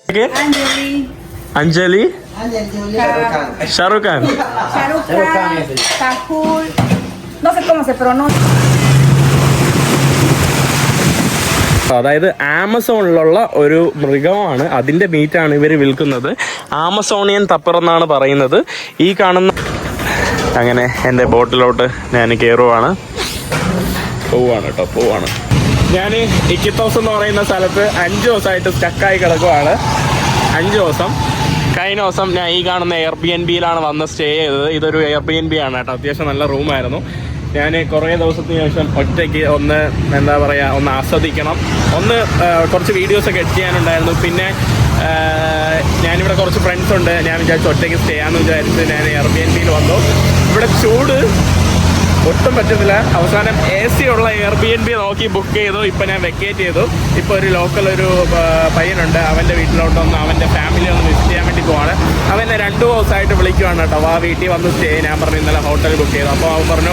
Anjali. Shahrukh Khan. Kahul. No sé cómo se pronuncia. അതായത് ആമസോണിലുള്ള ഒരു മൃഗമാണ്, അതിൻ്റെ മീറ്റാണ് ഇവർ വിൽക്കുന്നത്. ആമസോണിയൻ തപ്പർ എന്നാണ് പറയുന്നത്. ഈ കാണുന്ന അങ്ങനെ എൻ്റെ ബോട്ടിലോട്ട് ഞാൻ കയറുവാണ്. പോവാണ്. ഞാൻ ഇക്കിത്തോസ് എന്ന് പറയുന്ന സ്ഥലത്ത് 5 ദിവസമായിട്ട് സ്റ്റക്കായി കിടക്കുവാണ്. 5 ദിവസം. കഴിഞ്ഞ ദിവസം ഞാൻ ഈ കാണുന്ന എയർബിഎൻബിയിലാണ് വന്ന് സ്റ്റേ ചെയ്തത്. ഇതൊരു എയർബിഎൻബി ആണ് കേട്ടോ. അത്യാവശ്യം നല്ല റൂമായിരുന്നു. ഞാൻ കുറേ ദിവസത്തിന് ശേഷം ഒറ്റയ്ക്ക് ഒന്ന് ആസ്വദിക്കണം, കുറച്ച് വീഡിയോസൊക്കെ എഡിറ്റ് ചെയ്യാനുണ്ടായിരുന്നു. പിന്നെ ഞാനിവിടെ കുറച്ച് ഫ്രണ്ട്സ് ഉണ്ട്. ഞാൻ വിചാരിച്ചു ഒറ്റയ്ക്ക് സ്റ്റേ ആണെന്ന് വിചാരിച്ച് ഞാൻ എയർബിഎൻബിയിൽ വന്നു. ഇവിടെ ചൂട് ഒട്ടും പറ്റുന്നില്ല. അവസാനം AC ഉള്ള എയർബിഎൻബി നോക്കി ബുക്ക് ചെയ്തു. ഇപ്പം ഞാൻ വെക്കേറ്റ് ചെയ്തു. ഇപ്പോൾ ഒരു ലോക്കൽ പയ്യനുണ്ട്, അവൻ്റെ വീട്ടിലോട്ടൊന്ന് അവൻ്റെ ഫാമിലി ഒന്ന് വിസിറ്റ് ചെയ്യാൻ വേണ്ടി പോവാണ്. അവനെ 2 ദിവസമായിട്ട് വിളിക്കുവാണ് കേട്ടോ, ആ വീട്ടിൽ വന്ന് സ്റ്റേ. ഞാൻ പറഞ്ഞു ഇന്നലെ ഹോട്ടൽ ബുക്ക് ചെയ്തു. അപ്പോൾ അവൻ പറഞ്ഞു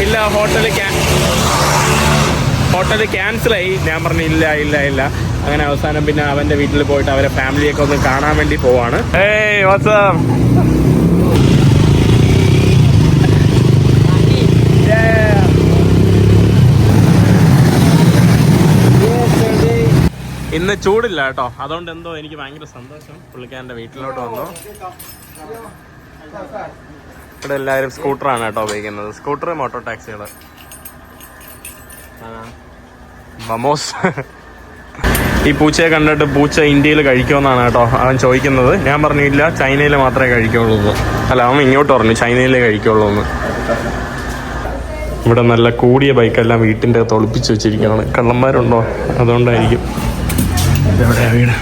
ഇല്ല ഹോട്ടൽ ക്യാൻസലായി. ഞാൻ പറഞ്ഞു ഇല്ല. അങ്ങനെ അവസാനം പിന്നെ അവൻ്റെ വീട്ടിൽ പോയിട്ട് അവരെ ഫാമിലിയൊക്കെ ഒന്ന് കാണാൻ വേണ്ടി പോവാണ്. ഏയ് വാട്സ്ആപ്പ്. ഇന്ന് ചൂടില്ല കേട്ടോ, അതുകൊണ്ട് എന്തോ എനിക്ക് ഭയങ്കര സന്തോഷം. പുള്ളിക്കാരൻ്റെ വീട്ടിലോട്ട് വന്നു. ഇവിടെ എല്ലാവരും സ്കൂട്ടറാണ് കേട്ടോ ഉപയോഗിക്കുന്നത്. സ്കൂട്ടർ, മോട്ടോർ ടാക്സികൾ. വമോസ്. ഈ പൂച്ചയെ കണ്ടിട്ട് പൂച്ച ഇന്ത്യയിൽ കഴിക്കുമെന്നാണ് കേട്ടോ അവൻ ചോദിക്കുന്നത്. ഞാൻ പറഞ്ഞു ഇല്ല, ചൈനയിൽ മാത്രമേ കഴിക്കുള്ളൂ എന്ന്. അല്ല, അവൻ ഇങ്ങോട്ട് പറഞ്ഞു ചൈനയിലേ കഴിക്കുള്ളൂ എന്ന്. ഇവിടെ നല്ല കൂടിയ ബൈക്കെല്ലാം വീട്ടിൻ്റെ അകത്ത് ഒളിപ്പിച്ച് വെച്ചിരിക്കുകയാണ്. കള്ളന്മാരുണ്ടോ അതുകൊണ്ടായിരിക്കും. എവിടെയാ വീട്?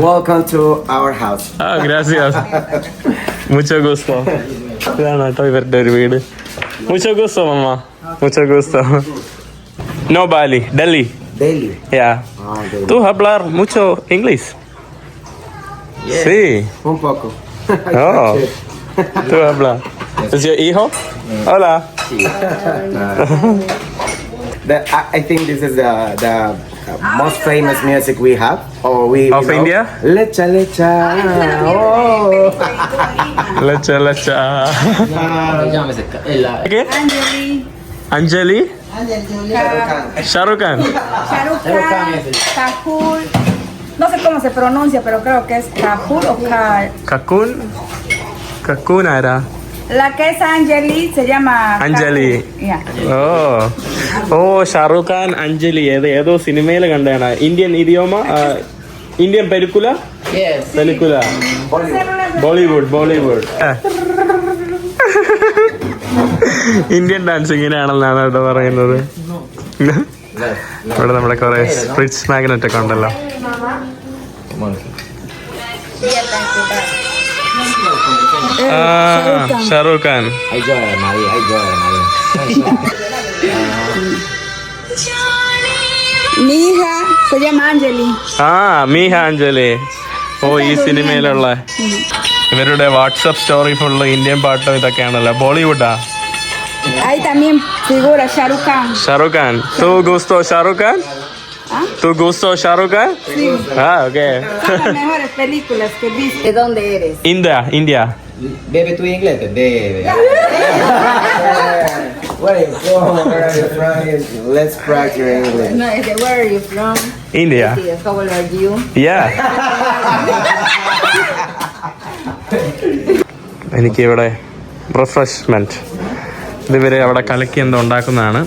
Welcome to our house. Gracias. Mucho gusto. ഇതാണ് കേട്ടോ ഇവരുടെ ഒരു വീട്. Mucho gusto, mamá. Mucho gusto. No, Bali. Delhi. Yeah. Delhi. ¿Tú hablar mucho inglés? Yeah. Sí. Un poco. Oh. ¿Tú hablas? ¿Es your hijo? Hola. I think this is the most famous music we have. Of India? Lecha. Oh. Lecha. ¿Qué? Anjali. Shahrukh Khan. Kahul. No sé cómo se pronuncia, pero creo que es Kahul o Kakun. Kakun ആരാ? La que es Anjali se llama Anjali. Yeah. ഓ ഷാറൂഖ് ഖാൻ, അഞ്ജലി. ഏതോ സിനിമയിൽ കണ്ടാണ്. Indian ഇഡിയോമ, Indian പെരുക്കുല. Bollywood. Indian dance ഇങ്ങനെയാണെന്നാണ് കേട്ടോ പറയുന്നത്. ഇവിടെ നമ്മുടെ കുറെ ഫ്രിഡ്ജ് മാഗ്നറ്റ് ഒക്കെ ഉണ്ടല്ലോ. Shahrukh Khan. Mi hija se llama Anjali. മീഹ Anjali. ഓ, ഈ സിനിമയിലുള്ള ഇവരുടെ വാട്സപ്പ് സ്റ്റോറി ഫുള്ള് ഇന്ത്യൻ പാട്ടും ഇതൊക്കെയാണല്ലോ. ബോളിവുഡാ. Ahí también figura Shahrukh Khan. ¿Tú gusto Shahrukh Khan? ¿Tú gusto Shahrukh Khan? Sí. Okay. Son las mejores películas que viste. ¿De dónde eres? India. Bebe tu inglés, bebe. Where are you from? Let's practice your English. No, es de where are you from? India. Yes, how old are you? Yeah. എനിക്കിവിടെ refreshment ഇതിവരെ അവിടെ കലക്കി എന്തോ ഉണ്ടാക്കുന്നതാണ്.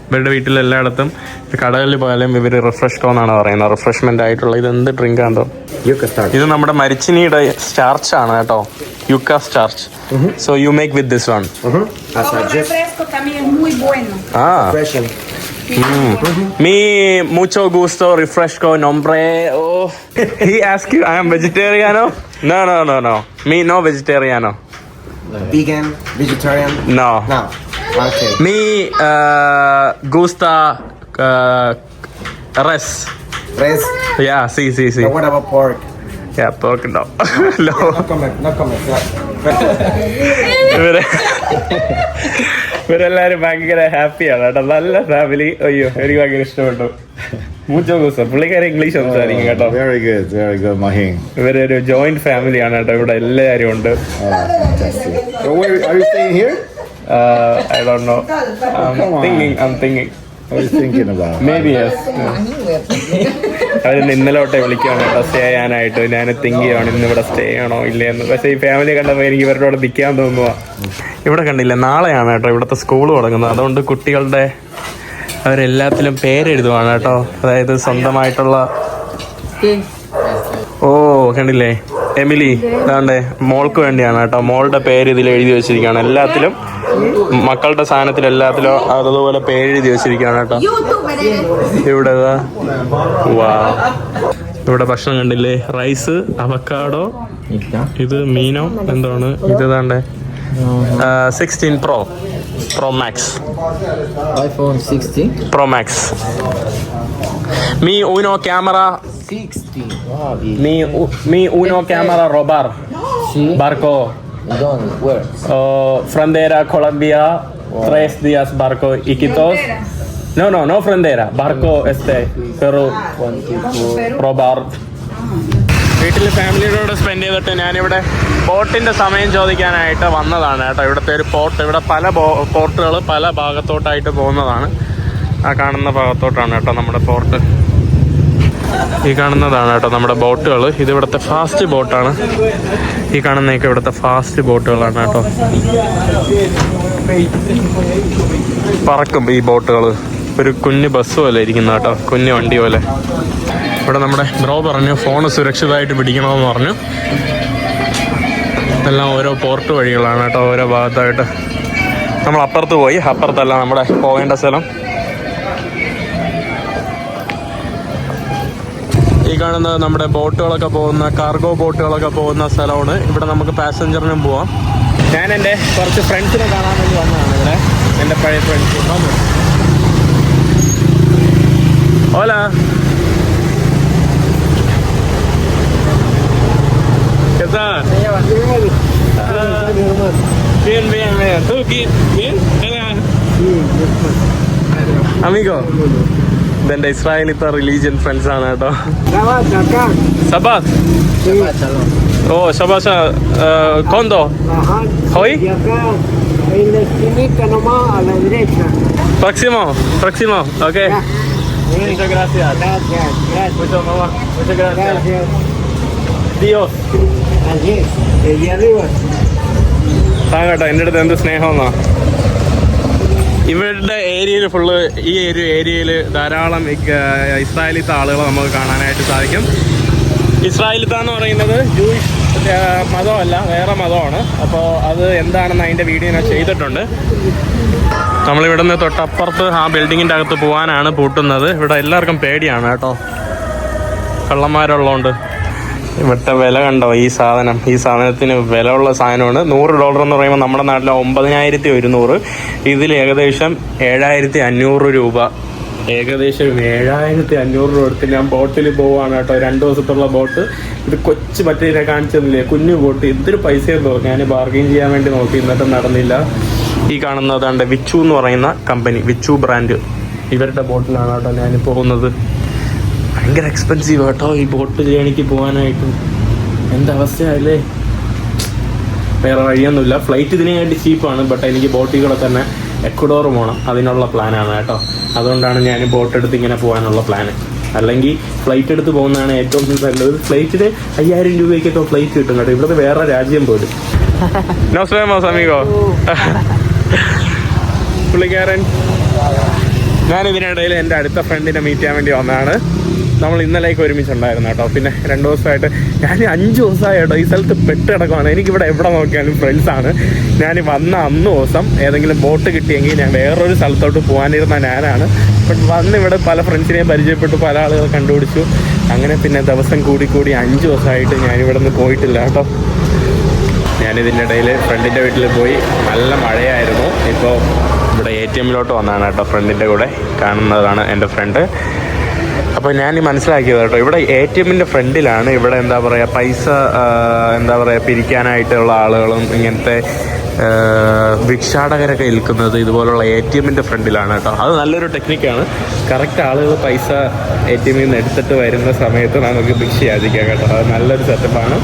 ഇവരുടെ വീട്ടിൽ എല്ലായിടത്തും കടകളിൽ പോയാലും ഇവർ റിഫ്രഷ്കോ എന്നാണ് പറയുന്നത്. റിഫ്രഷ്മെൻ്റ് ആയിട്ടുള്ള ഇതെന്ത് ഡ്രിങ്ക് ആണോ? ഇത് നമ്മുടെ മരിച്ചിനിയുടെ സ്റ്റാർച്ച് ആണ് കേട്ടോ, yucca starch. So you make with this one. Refresco también es muy bueno. Me mucho gusto, refresco, nombre. Oh, he asked you, I am vegetariano? No. Me no vegetariano. Vegan, vegetarian? No. Okay. Me gusta res. Res? Yeah, sí. So what about pork? Yeah, pork no. No. No come. ഇവരെല്ലാരും ഭയങ്കര ഹാപ്പിയാണ് കേട്ടോ. നല്ല family. അയ്യോ എനിക്ക് ഭയങ്കര ഇഷ്ടപ്പെട്ടു. മൂച്ചോ ദിവസം പുള്ളിക്കാരെ ഇംഗ്ലീഷ് സംസാരിക്കും കേട്ടോ. Very good, Mahing. ഇവരൊരു ജോയിന്റ് ഫാമിലിയാണ് കേട്ടോ. ഇവിടെ എല്ലാരും ഉണ്ട്. Fantastic. So where are you staying here? I don't know. I'm thinking. What are you thinking about? Maybe yes. അവര് ഇന്നലെ തൊട്ടേ വിളിക്കുകയാണ് കേട്ടോ സ്റ്റേ ചെയ്യാനായിട്ട്. ഞാൻ തിങ്ക് ചെയ്യണം ഇന്ന് ഇവിടെ സ്റ്റേ ചെയ്യണോ ഇല്ലയെന്ന്. പക്ഷേ ഈ ഫാമിലി കണ്ടപ്പോൾ എനിക്ക് ഇവരുടെ കൂടെ നിൽക്കാൻ തോന്നുക. ഇവിടെ കണ്ടില്ല, നാളെയാണ് കേട്ടോ ഇവിടുത്തെ സ്കൂൾ തുടങ്ങുന്നത്. അതുകൊണ്ട് കുട്ടികളുടെ അവരെല്ലാത്തിലും പേരെഴുതുവാണ് കേട്ടോ. അതായത് സ്വന്തമായിട്ടുള്ള. ഓ കണ്ടില്ലേ എമിലി, അതാണ്ട് മോൾക്ക് വേണ്ടിയാണ് കേട്ടോ. മോളുടെ പേര് ഇതിൽ എഴുതി വെച്ചിരിക്കുകയാണ്. എല്ലാത്തിലും മക്കളുടെ സാധനത്തിൽ എല്ലാത്തിലും അതുപോലെ പേരെഴുതി വെച്ചിരിക്കുകയാണ് കേട്ടോ. ഇവിടെ വാ, ഇവിടെ ഭക്ഷണം കണ്ടില്ലേ, റൈസ്, അവക്കാഡോ, ഇത് മീനോ എന്താണ് ഇത്, താണ്ടേ 16 Pro Max. iPhone 16 Pro Max. Mi uno camera 60. mi uno camera robar Sí. barco ¿Dónde? Where? frontera Colombia 3 días barco Iquitos. No frontera barco Peru robar. വീട്ടിൽ ഫാമിലിയോട് സ്പെൻഡ് ചെയ്തിട്ട് ഞാനിവിടെ ബോട്ടിൻ്റെ സമയം ചോദിക്കാനായിട്ട് വന്നതാണ് കേട്ടോ. ഇവിടുത്തെ ഒരു പോർട്ട്, ഇവിടെ പല പോർട്ടുകൾ പല ഭാഗത്തോട്ടായിട്ട് പോകുന്നതാണ്. ആ കാണുന്ന ഭാഗത്തോട്ടാണ് കേട്ടോ നമ്മുടെ പോർട്ട്. ഈ കാണുന്നതാണ് കേട്ടോ നമ്മുടെ ബോട്ടുകൾ. ഇത് ഇവിടുത്തെ ഫാസ്റ്റ് ബോട്ടാണ്. ഈ കാണുന്നതൊക്കെ ഇവിടുത്തെ ഫാസ്റ്റ് ബോട്ടുകളാണ് കേട്ടോ. പറക്കും ഈ ബോട്ടുകൾ. ഒരു കുഞ്ഞു ബസ് പോലെ ഇരിക്കുന്ന കേട്ടോ, കുഞ്ഞു വണ്ടി പോലെ. ഇവിടെ നമ്മുടെ ബ്രോ പറഞ്ഞു ഫോൺ സുരക്ഷിതമായിട്ട് പിടിക്കണമെന്ന് പറഞ്ഞു. ഇതെല്ലാം ഓരോ പോർട്ട് വഴികളാണ് കേട്ടോ, ഓരോ ഭാഗത്തായിട്ട്. നമ്മൾ അപ്പുറത്ത് പോയി, അപ്പുറത്തല്ല നമ്മുടെ പോകേണ്ട സ്ഥലം. ഈ കാണുന്നത് നമ്മുടെ ബോട്ടുകളൊക്കെ പോകുന്ന, കാർഗോ ബോട്ടുകളൊക്കെ പോകുന്ന സ്ഥലമാണ്. ഇവിടെ നമുക്ക് പാസഞ്ചറിനും പോവാം. ഞാൻ എൻ്റെ കുറച്ച് ഫ്രണ്ട്സിനെ കാണാൻ വേണ്ടി വന്നതാണ് ഇവിടെ. എൻ്റെ പഴയ ഫ്രണ്ട്സ്. ഹോല, ¿qué tal? Bien. ¿Tú bien? Amigo, ഇതെൻ്റെ ഇസ്രായേലിത്തെ റിലീജിയൻ ഫ്രണ്ട്സ് ആണ് കേട്ടോ. Shabbat. Oh, Shabbat. ¿Cuándo? ¿Hoy? Y acá, en la esquinita nomás, a la derecha. Próximo. Ok. Muchas gracias. Gracias. Muchas gracias. Gracias. Dios. Así es, el de arriba. കേട്ടോ എൻ്റെ അടുത്ത് എന്ത് സ്നേഹമെന്നാ. ഇവരുടെ ഏരിയയിൽ full, ഈ ഒരു ഏരിയയിൽ ധാരാളം ഇസ്രായേലിത്തെ ആളുകളെ നമുക്ക് കാണാനായിട്ട് സാധിക്കും. ഇസ്രായേലിത്ത എന്ന് പറയുന്നത് ജൂയിഷ് മതമല്ല, വേറെ മതമാണ്. അപ്പോൾ അത് എന്താണെന്ന് അതിൻ്റെ വീഡിയോ ഞാൻ ചെയ്തിട്ടുണ്ട്. നമ്മളിവിടെ നിന്ന് തൊട്ടപ്പുറത്ത് ആ ബിൽഡിങ്ങിൻ്റെ അകത്ത് പോകാനാണ് പൂട്ടുന്നത്. ഇവിടെ എല്ലാവർക്കും പേടിയാണ് കേട്ടോ, കള്ളന്മാരുള്ളതുകൊണ്ട്. ഇവിടുത്തെ വില കണ്ടോ, ഈ സാധനത്തിന് വില ഉള്ള സാധനമാണ്. $100 എന്ന് പറയുമ്പോൾ നമ്മുടെ നാട്ടിൽ 9100. ഇതിൽ ഏകദേശം 7500 രൂപ. ഏകദേശം 7500 രൂപ എടുത്ത് ഞാൻ ബോട്ടിൽ പോവാണ് കേട്ടോ. 2 ദിവസത്തുള്ള ബോട്ട്. ഇത് കൊച്ചു മറ്റേ കാണിച്ചതില്ലേ, കുഞ്ഞു ബോട്ട്. എന്തൊരു പൈസയെന്ന് തോന്നുന്നു. ഞാൻ ബാർഗെയിൻ ചെയ്യാൻ വേണ്ടി നോക്കി, എന്നിട്ട് നടന്നില്ല. ഈ കാണുന്നതാണ്ട് വിച്ചു എന്ന് പറയുന്ന കമ്പനി, വിച്ചു ബ്രാൻഡ്, ഇവരുടെ ബോട്ടിലാണ് കേട്ടോ ഞാൻ പോകുന്നത്. ഭയങ്കര എക്സ്പെൻസീവ് കേട്ടോ ഈ ബോട്ട് ജേണിക്ക് പോകാനായിട്ട്. എൻ്റെ അവസ്ഥയല്ലേ, വേറെ വഴിയൊന്നുമില്ല. ഫ്ലൈറ്റ് ഇതിനെയായിട്ട് ചീപ്പാണ്. ബട്ട് എനിക്ക് ബോട്ടിൽ കൂടെ തന്നെ എക്വഡോർ പോകണം, അതിനുള്ള പ്ലാനാണ് കേട്ടോ. അതുകൊണ്ടാണ് ഞാൻ ബോട്ട് എടുത്ത് ഇങ്ങനെ പോകാനുള്ള പ്ലാന്. അല്ലെങ്കിൽ ഫ്ലൈറ്റ് എടുത്ത് പോകുന്നതാണ് ഏറ്റവും നല്ലത്. ഫ്ലൈറ്റിന് 5000 രൂപയ്ക്കൊക്കെ ഫ്ലൈറ്റ് കിട്ടും കേട്ടോ. ഇവിടുത്തെ വേറെ രാജ്യം പോലും. Nos vemos, amigo. പുള്ളിക്കാരൻ. ഞാൻ ഇതിനിടയിൽ എൻ്റെ അടുത്ത ഫ്രണ്ടിനെ മീറ്റ് ചെയ്യാൻ വേണ്ടി വന്നതാണ്. നമ്മൾ ഇന്നലേക്ക് ഒരുമിച്ചുണ്ടായിരുന്നു കേട്ടോ. പിന്നെ 2 ദിവസമായിട്ട്, ഞാൻ 5 ദിവസമായി കേട്ടോ ഈ സ്ഥലത്ത് പെട്ട് കിടക്കുവാണ്. എനിക്കിവിടെ എവിടെ നോക്കിയാലും ഫ്രണ്ട്സാണ്. ഞാൻ വന്ന അന്ന് ദിവസം ഏതെങ്കിലും ബോട്ട് കിട്ടിയെങ്കിൽ ഞാൻ വേറൊരു സ്ഥലത്തോട്ട് പോകാനിരുന്ന ഞാനാണ്. ബട്ട് വന്ന് ഇവിടെ പല ഫ്രണ്ട്സിനെയും പരിചയപ്പെട്ടു, പല ആളുകൾ കണ്ടുപിടിച്ചു. അങ്ങനെ പിന്നെ ദിവസം കൂടി 5 ദിവസമായിട്ട് ഞാനിവിടെ നിന്ന് പോയിട്ടില്ല കേട്ടോ. ഞാനിതിൻ്റെ ഇടയിൽ ഫ്രണ്ടിൻ്റെ വീട്ടിൽ പോയി. നല്ല മഴയായിരുന്നു. ഇപ്പോൾ ഇവിടെ ATM-ലോട്ട് വന്നതാണ് കേട്ടോ ഫ്രണ്ടിൻ്റെ കൂടെ. കാണുന്നതാണ് എൻ്റെ ഫ്രണ്ട്. അപ്പോൾ ഞാൻ മനസ്സിലാക്കിയത് കേട്ടോ, ഇവിടെ ATM-ൻ്റെ ഫ്രണ്ടിലാണ് ഇവിടെ എന്താ പറയുക പൈസ പിരിക്കാനായിട്ടുള്ള ആളുകളും ഇങ്ങനത്തെ ഭിക്ഷാടകരൊക്കെ നിൽക്കുന്നത് ഇതുപോലുള്ള ATM ഫ്രണ്ടിലാണ് കേട്ടോ. അത് നല്ലൊരു ടെക്നിക്കാണ്. കറക്റ്റ് ആളുകൾ പൈസ ATM നിന്ന് എടുത്തിട്ട് വരുന്ന സമയത്ത് നമുക്ക് ഭിക്ഷ യാചിക്കാം കേട്ടോ. അത് നല്ലൊരു സെറ്റപ്പാണ്.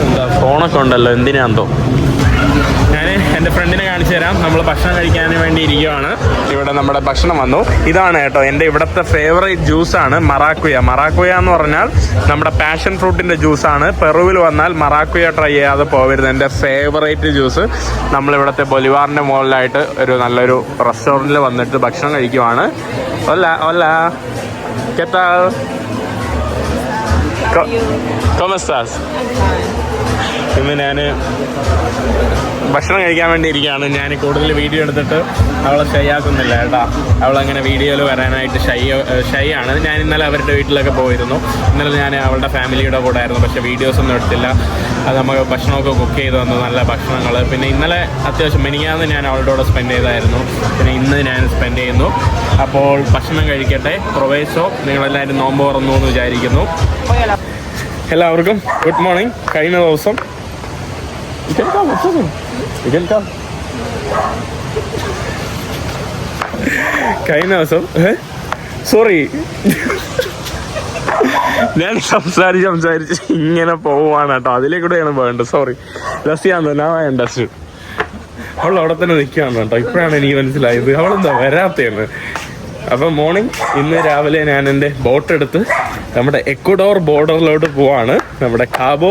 എന്താ ഫോണൊക്കെ ഉണ്ടല്ലോ, എന്തിനാന്തോ. ഞാൻ എൻ്റെ ഫ്രണ്ടിനെ കാണിച്ചു തരാം. നമ്മൾ ഭക്ഷണം കഴിക്കാൻ വേണ്ടി ഇരിക്കുകയാണ്. ഇവിടെ നമ്മുടെ ഭക്ഷണം വന്നു. ഇതാണ് കേട്ടോ എൻ്റെ ഇവിടുത്തെ ഫേവറേറ്റ് ജ്യൂസാണ് മറാക്കുയ. മറാക്കുയ എന്ന് പറഞ്ഞാൽ നമ്മുടെ പാഷൻ ഫ്രൂട്ടിൻ്റെ ജ്യൂസാണ്. പെറുവിൽ വന്നാൽ മറാക്കുയ ട്രൈ ചെയ്യാതെ പോകരുത്. എൻ്റെ ഫേവറേറ്റ് ജ്യൂസ്. നമ്മളിവിടുത്തെ ബൊലിവാറിൻ്റെ മുകളിലായിട്ട് ഒരു നല്ലൊരു റെസ്റ്റോറൻറ്റിൽ വന്നിട്ട് ഭക്ഷണം കഴിക്കുവാണ്. Hola. ¿Qué tal? ¿Cómo estás? ഇന്ന് ഞാൻ ഭക്ഷണം കഴിക്കാൻ വേണ്ടി ഇരിക്കുകയാണ്. ഞാൻ കൂടുതൽ വീഡിയോ എടുത്തിട്ട് അവളെ ഷൈ ആക്കുന്നില്ല കേട്ടോ. അവളങ്ങനെ വീഡിയോയിൽ വരാനായിട്ട് ഷൈ ആണ്. ഞാൻ ഇന്നലെ അവരുടെ വീട്ടിലൊക്കെ പോയിരുന്നു. ഇന്നലെ ഞാൻ അവളുടെ ഫാമിലിയുടെ കൂടെ ആയിരുന്നു. പക്ഷേ വീഡിയോസൊന്നും എടുത്തില്ല. അത് നമുക്ക് ഭക്ഷണമൊക്കെ കുക്ക് ചെയ്ത് വന്നു, നല്ല ഭക്ഷണങ്ങൾ. പിന്നെ ഇന്നലെ അത്യാവശ്യം മിനിഞ്ഞാന്ന് ഞാൻ അവളുടെ കൂടെ സ്പെൻഡ് ചെയ്തായിരുന്നു. പിന്നെ ഇന്ന് ഞാൻ സ്പെൻഡ് ചെയ്യുന്നു. അപ്പോൾ ഭക്ഷണം കഴിക്കട്ടെ. പ്രൊവേശോ. നിങ്ങളെല്ലാവരും നോമ്പ് തുറന്നു എന്ന് വിചാരിക്കുന്നു. എല്ലാവർക്കും ഗുഡ് മോർണിംഗ്. കഴിഞ്ഞ ദിവസം സോറി ഞാൻ സംസാരിച്ച് ഇങ്ങനെ പോവാണ് കേട്ടോ. അതിലേക്കൂടെയാണ് വേണ്ടത്. സോറി ലസിയാന്ന് ഇൻഡസ്ട്രി. അവൾ അവിടെ തന്നെ നിൽക്കുകയാണ് കേട്ടോ. ഇപ്പോഴാണ് എനിക്ക് മനസ്സിലായത് അവളെന്താ വരാത്തതെന്ന്. അപ്പം മോർണിംഗ് ഇന്ന് രാവിലെ ഞാൻ എൻ്റെ ബോട്ടെടുത്ത് നമ്മുടെ എക്വഡോർ ബോർഡറിലോട്ട് പോവാണ്. നമ്മുടെ കാബോ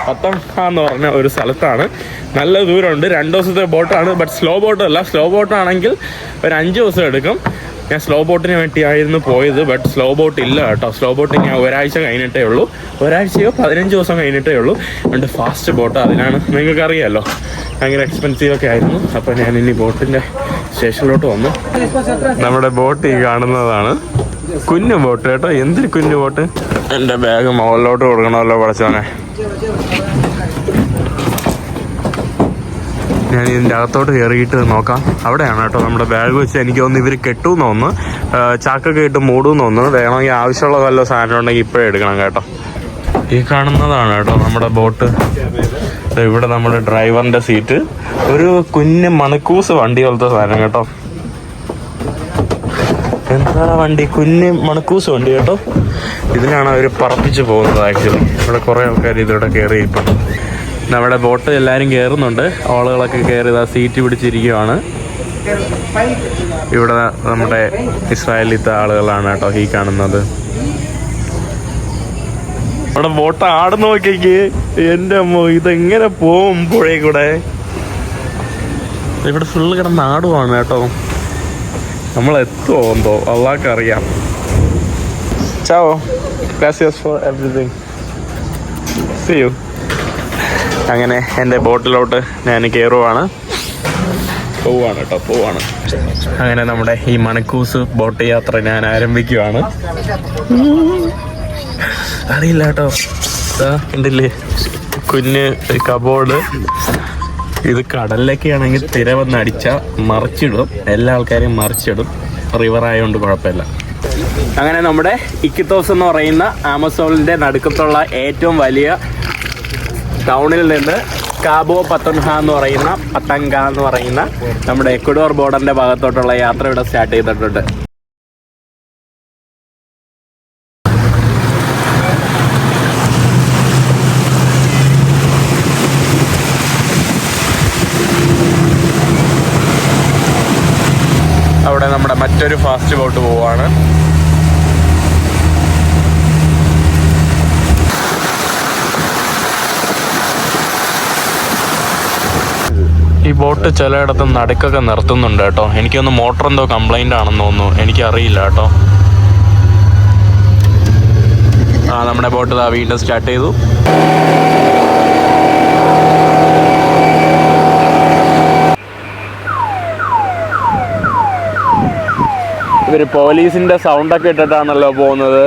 പത്തൻഹ എന്ന് പറഞ്ഞ ഒരു സ്ഥലത്താണ്. നല്ല ദൂരമുണ്ട്. 2 ദിവസത്തെ ബോട്ടാണ്. ബട്ട് സ്ലോ ബോട്ടല്ല. സ്ലോ ബോട്ടാണെങ്കിൽ ഒരു 5 ദിവസം എടുക്കും. ഞാൻ സ്ലോ ബോട്ടിന് വേണ്ടിയായിരുന്നു പോയത്. ബട്ട് സ്ലോ ബോട്ട് ഇല്ല കേട്ടോ. സ്ലോ ബോട്ട് ഞാൻ ഒരാഴ്ച കഴിഞ്ഞിട്ടേ ഉള്ളൂ. ഒരാഴ്ചയോ 15 ദിവസം കഴിഞ്ഞിട്ടേ ഉള്ളൂ. അതുകൊണ്ട് ഫാസ്റ്റ് ബോട്ട് അതിനാണ്. നിങ്ങൾക്ക് അറിയാമല്ലോ ഭയങ്കര എക്സ്പെൻസീവ് ഒക്കെ ആയിരുന്നു. അപ്പോൾ ഞാൻ ഇനി ബോട്ടിൻ്റെ സ്റ്റേഷനിലോട്ട് വന്നു. നമ്മുടെ ബോട്ട് ഈ കാണുന്നതാണ്. കുഞ്ഞു ബോട്ട് കേട്ടോ. എന്തൊരു കുഞ്ഞു ബോട്ട്. എൻ്റെ ബാഗ് മുകളിലോട്ട് കൊടുക്കണമല്ലോ പഠിച്ചവനെ. ഞാൻ ഇതിൻ്റെ അകത്തോട്ട് കയറിയിട്ട് നോക്കാം. അവിടെയാണ് കേട്ടോ നമ്മുടെ ബാഗ് വെച്ച്. എനിക്ക് തോന്നുന്നു ഇവർ കെട്ടുമെന്ന് തോന്നുന്നു. ചാക്കൊക്കെ ഇട്ട് മൂടുമെന്ന് തോന്നുന്നു. വേണമെങ്കിൽ ആവശ്യമുള്ള വല്ല സാധനം ഉണ്ടെങ്കിൽ ഇപ്പോഴേ എടുക്കണം കേട്ടോ. ഈ കാണുന്നതാണ് കേട്ടോ നമ്മുടെ ബോട്ട്. ഇവിടെ നമ്മുടെ ഡ്രൈവറിൻ്റെ സീറ്റ്. ഒരു കുഞ്ഞ് മണക്കൂസ് വണ്ടി പോലത്തെ സാധനം കേട്ടോ. എന്താ വണ്ടി? കുഞ്ഞ് മണക്കൂസ് വണ്ടി കേട്ടോ. ഇതിനാണ് അവർ പറപ്പിച്ച് പോകുന്നത് ആക്ച്വലി. ഇവിടെ കുറേ ആൾക്കാർ ഇതിലൂടെ കയറി ഇരിപ്പുണ്ട്. നമ്മുടെ ബോട്ട് എല്ലാവരും കയറുന്നുണ്ട്. ആളുകളൊക്കെ കയറി സീറ്റ് പിടിച്ചിരിക്കുകയാണ്. ഇവിടെ നമ്മുടെ ഇസ്രായേലിത്തെ ആളുകളാണ് കേട്ടോ ഈ കാണുന്നത്. ഇവിടെ ബോട്ട് ആടുന്ന നോക്കിക്ക്. എൻ്റെ അമ്മ ഇതെങ്ങനെ പോവും പുഴയിൽ കൂടെ? ഇവിടെ ഫുള്ള് കിടന്ന് ആടുവാണ് കേട്ടോ. നമ്മൾ എത്തുമോ എന്തോ അള്ളാഹ്ക്കറിയാം. ചാവോ. ഗ്രാസിയസ് ഫോർ എവറിത്തിങ്. See you. അങ്ങനെ എൻ്റെ ബോട്ടിലോട്ട് ഞാൻ കയറുവാണ്. പോവാണ്. അങ്ങനെ നമ്മുടെ ഈ മണക്കൂസ് ബോട്ട് യാത്ര ഞാൻ ആരംഭിക്കുവാണ്. അറിയില്ല കേട്ടോ. ഉണ്ടല്ലേ കുഞ്ഞ് കബോർഡ്. ഇത് കടലിലൊക്കെ ആണെങ്കിൽ തിര വന്ന് അടിച്ചാൽ മറിച്ചിടും. എല്ലാ ആൾക്കാരെയും മറിച്ചിടും. റിവർ ആയതുകൊണ്ട് കുഴപ്പമില്ല. അങ്ങനെ നമ്മുടെ ഇക്കിത്തോസ് എന്ന് പറയുന്ന ആമസോണിൻ്റെ നടുക്കത്തുള്ള ഏറ്റവും വലിയ ടൗണിൽ നിന്ന് കാബോ പത്തൻഹ എന്ന് പറയുന്ന പത്തങ്ക എന്ന് പറയുന്ന നമ്മുടെ എക്വഡോർ ബോർഡറിൻ്റെ ഭാഗത്തോട്ടുള്ള യാത്ര ഇവിടെ സ്റ്റാർട്ട് ചെയ്തിട്ടുണ്ട്. അവിടെ നമ്മുടെ മറ്റൊരു ഫാസ്റ്റ് ബോട്ട് പോവാണ്. ഈ ബോട്ട് ചിലയിടത്ത് നടുക്കൊക്കെ നിർത്തുന്നുണ്ട് കേട്ടോ. എനിക്കൊന്ന് മോട്ടർ എന്തോ കംപ്ലൈൻ്റ് ആണെന്ന് തോന്നുന്നു. എനിക്കറിയില്ല കേട്ടോ. നമ്മുടെ ബോട്ട് വീണ്ടും സ്റ്റാർട്ട് ചെയ്തു. ഇവർ പോലീസിൻ്റെ സൗണ്ടൊക്കെ ഇട്ടിട്ടാണല്ലോ പോകുന്നത്.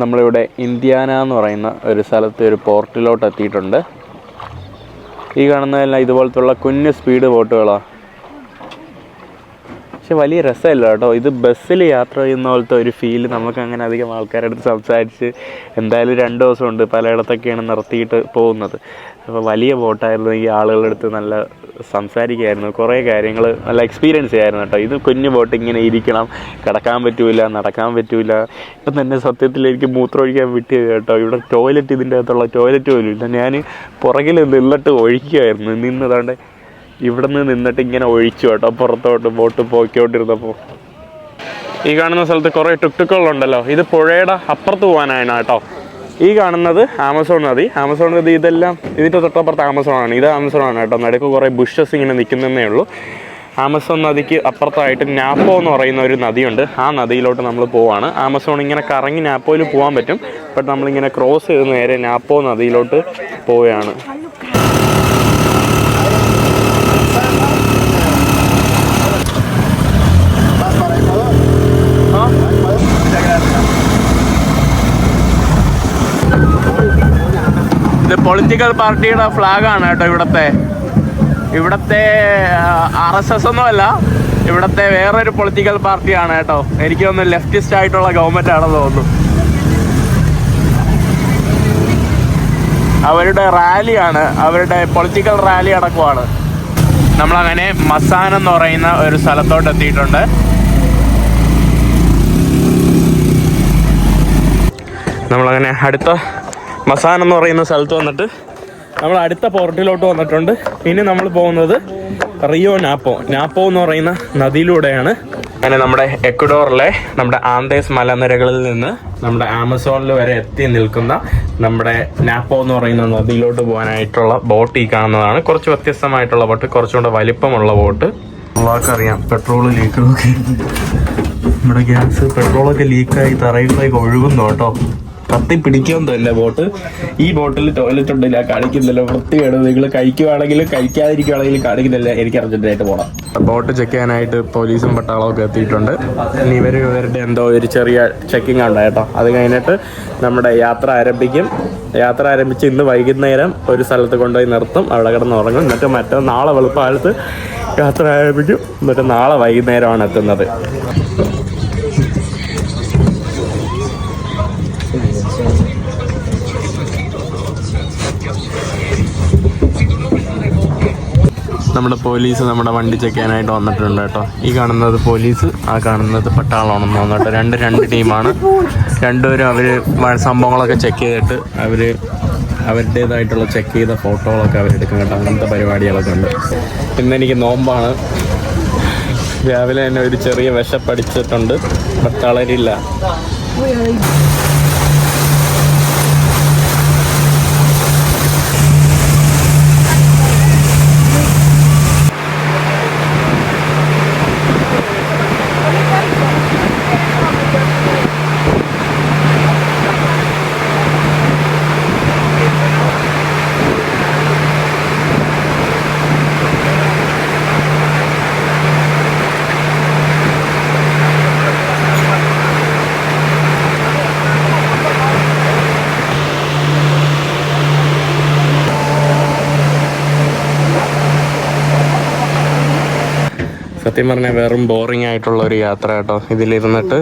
നമ്മളിവിടെ ഇന്ത്യാന എന്ന് പറയുന്ന ഒരു സ്ഥലത്ത് ഒരു പോർട്ടിലോട്ട് എത്തിയിട്ടുണ്ട്. ഈ കാണുന്നതെല്ലാം ഇതുപോലത്തുള്ള കുഞ്ഞ് സ്പീഡ് ബോട്ടുകളാണ്. പക്ഷെ വലിയ രസമല്ല കേട്ടോ. ഇത് ബസ്സിൽ യാത്ര ചെയ്യുന്ന പോലത്തെ ഒരു ഫീല് നമുക്ക് അങ്ങനെ അധികം ആൾക്കാരുടെ അടുത്ത് സംസാരിച്ച് എന്തായാലും 2 ദിവസമുണ്ട്, പലയിടത്തൊക്കെയാണ് നിർത്തിയിട്ട് പോകുന്നത്. അപ്പോൾ വലിയ ബോട്ടായിരുന്നു, ഈ ആളുകളുടെ അടുത്ത് നല്ല സംസാരിക്കുമായിരുന്നു, കുറേ കാര്യങ്ങൾ നല്ല എക്സ്പീരിയൻസ് ചെയ്യായിരുന്നു കേട്ടോ. ഇത് കുഞ്ഞു ബോട്ട്, ഇങ്ങനെ ഇരിക്കണം, കിടക്കാൻ പറ്റൂല, നടക്കാൻ പറ്റൂല. ഇപ്പം തന്നെ സത്യത്തിൽ എനിക്ക് മൂത്രമൊഴിക്കാൻ വിട്ടിയത് കേട്ടോ. ഇവിടെ ടോയ്ലറ്റ്, ഇതിൻ്റെ അകത്തുള്ള ടോയ്ലറ്റ് പോലും ഇല്ല. ഞാൻ പുറകിൽ നിന്നിട്ട് ഒഴിക്കുകയായിരുന്നു, നിന്നതാണ്ട് ഇവിടെ നിന്നിട്ട് ഇങ്ങനെ ഒഴിച്ചു കേട്ടോ പുറത്തോട്ട് ബോട്ട് പോയിക്കൊണ്ടിരുന്നപ്പോൾ. ഈ കാണുന്ന സ്ഥലത്ത് കുറേ ടുക്ടുക്കുകളുണ്ടല്ലോ, ഇത് പുഴയുടെ അപ്പുറത്ത് പോകാനാണ് കേട്ടോ. ഈ കാണുന്നത് ആമസോൺ നദി. ആമസോൺ നദി ഇതെല്ലാം ഇതിൻ്റെ തൊട്ടപ്പുറത്ത് ആമസോണാണ്. ഇത് ആമസോണാണ് കേട്ടോ. നടുക്ക് കുറേ ബുഷസ് ഇങ്ങനെ നിൽക്കുന്നതേ ഉള്ളൂ. ആമസോൺ നദിക്ക് അപ്പുറത്തായിട്ട് നാപ്പോ എന്ന് പറയുന്ന ഒരു നദിയുണ്ട്. ആ നദിയിലോട്ട് നമ്മൾ പോവാണ്. ആമസോൺ ഇങ്ങനെ കറങ്ങി നാപ്പോയിൽ പോകാൻ പറ്റും, ബട്ട് നമ്മളിങ്ങനെ ക്രോസ് ചെയ്ത് നേരെ നാപ്പോ നദിയിലോട്ട് പോവുകയാണ്. ഇത് പൊളിറ്റിക്കൽ പാർട്ടിയുടെ ഫ്ലാഗാണ് കേട്ടോ. ഇവിടത്തെ RSS ഒന്നുമല്ല, ഇവിടത്തെ വേറൊരു പൊളിറ്റിക്കൽ പാർട്ടിയാണ് കേട്ടോ. എനിക്ക് തോന്നുന്നു ലെഫ്റ്റിസ്റ്റ് ആയിട്ടുള്ള ഗവൺമെൻറ് ആണെന്ന് തോന്നുന്നു. അവരുടെ റാലിയാണ്, അവരുടെ പൊളിറ്റിക്കൽ റാലി അടക്കമാണ്. നമ്മളങ്ങനെ മസാൻ എന്ന് പറയുന്ന ഒരു സ്ഥലത്തോട്ട് എത്തിയിട്ടുണ്ട്. നമ്മളങ്ങനെ അടുത്ത മസാൻ എന്ന് പറയുന്ന സ്ഥലത്ത് വന്നിട്ട് നമ്മൾ അടുത്ത പോർട്ടിലോട്ട് വന്നിട്ടുണ്ട്. ഇനി നമ്മൾ പോകുന്നത് റിയോ നാപ്പോ എന്ന് പറയുന്ന നദിയിലൂടെയാണ്. അങ്ങനെ നമ്മുടെ എക്വഡോറിലെ നമ്മുടെ ആന്തേസ് മലനിരകളിൽ നിന്ന് നമ്മുടെ ആമസോണിൽ വരെ എത്തി നിൽക്കുന്ന നമ്മുടെ നാപ്പോ എന്ന് പറയുന്ന നദിയിലോട്ട് പോകാനായിട്ടുള്ള ബോട്ട് ഈ കാണുന്നതാണ്. കുറച്ച് വ്യത്യസ്തമായിട്ടുള്ള ബോട്ട്, കുറച്ചുകൂടെ വലിപ്പമുള്ള ബോട്ട്. നമുക്കറിയാം പെട്രോൾ ലീക്കൊക്കെ, നമ്മുടെ ഗ്യാസ് പെട്രോളൊക്കെ ലീക്കായി തറയിലേക്ക് ഒഴുകുന്നു കേട്ടോ. കത്തി പിടിക്കൊന്നുമില്ല ബോട്ട്. ഈ ബോട്ടിൽ ടോയ്ലറ്റ് ഉണ്ടില്ല, കാണിക്കുന്നില്ല, വൃത്തികേട്. നിങ്ങൾ കഴിക്കുവാണെങ്കിലും കഴിക്കാതിരിക്കുവാണെങ്കിലും കാണിക്കുന്നില്ല. എനിക്ക് അർജന്റായിട്ട് പോകണം. ബോട്ട് ചെക്ക് ചെയ്യാനായിട്ട് പോലീസും പട്ടാളവും ഒക്കെ എത്തിയിട്ടുണ്ട്. ഇനി ഇവരുടെ എന്തോ ഒരു ചെറിയ ചെക്കിംഗ് ഉണ്ട് കേട്ടോ. അത് കഴിഞ്ഞിട്ട് നമ്മുടെ യാത്ര ആരംഭിക്കും. യാത്ര ആരംഭിച്ച് ഇന്ന് വൈകുന്നേരം ഒരു സ്ഥലത്ത് കൊണ്ടുപോയി നിർത്തും, അവിടെ കിടന്ന് ഉറങ്ങും. എന്നിട്ട് നാളെ വെളുപ്പാലത്ത് യാത്ര ആരംഭിക്കും. എന്നിട്ട് നാളെ വൈകുന്നേരമാണ് എത്തുന്നത്. നമ്മുടെ പോലീസ് നമ്മുടെ വണ്ടി ചെക്ക് ചെയ്യാനായിട്ട് വന്നിട്ടുണ്ട് കേട്ടോ. ഈ കാണുന്നത് പോലീസ്, ആ കാണുന്നത് പട്ടാളമാണെന്ന് തോന്നിട്ട്. രണ്ട് ടീമാണ്. രണ്ടുപേരും അവർ സംഭവങ്ങളൊക്കെ ചെക്ക് ചെയ്തിട്ട് അവരുടേതായിട്ടുള്ള ചെക്ക് ചെയ്ത ഫോട്ടോകളൊക്കെ അവരെടുക്കും കേട്ടോ. അങ്ങനത്തെ പരിപാടികളൊക്കെ ഉണ്ട്. ഇന്നെനിക്ക് നോമ്പാണ്. രാവിലെ തന്നെ ഒരു ചെറിയ വിശപ്പടിച്ചിട്ടുണ്ട്, ബട്ട് തളരില്ല. സത്യം പറഞ്ഞാൽ വെറും ബോറിംഗ് ആയിട്ടുള്ള ഒരു യാത്ര കേട്ടോ. ഇതിലിരുന്നിട്ട്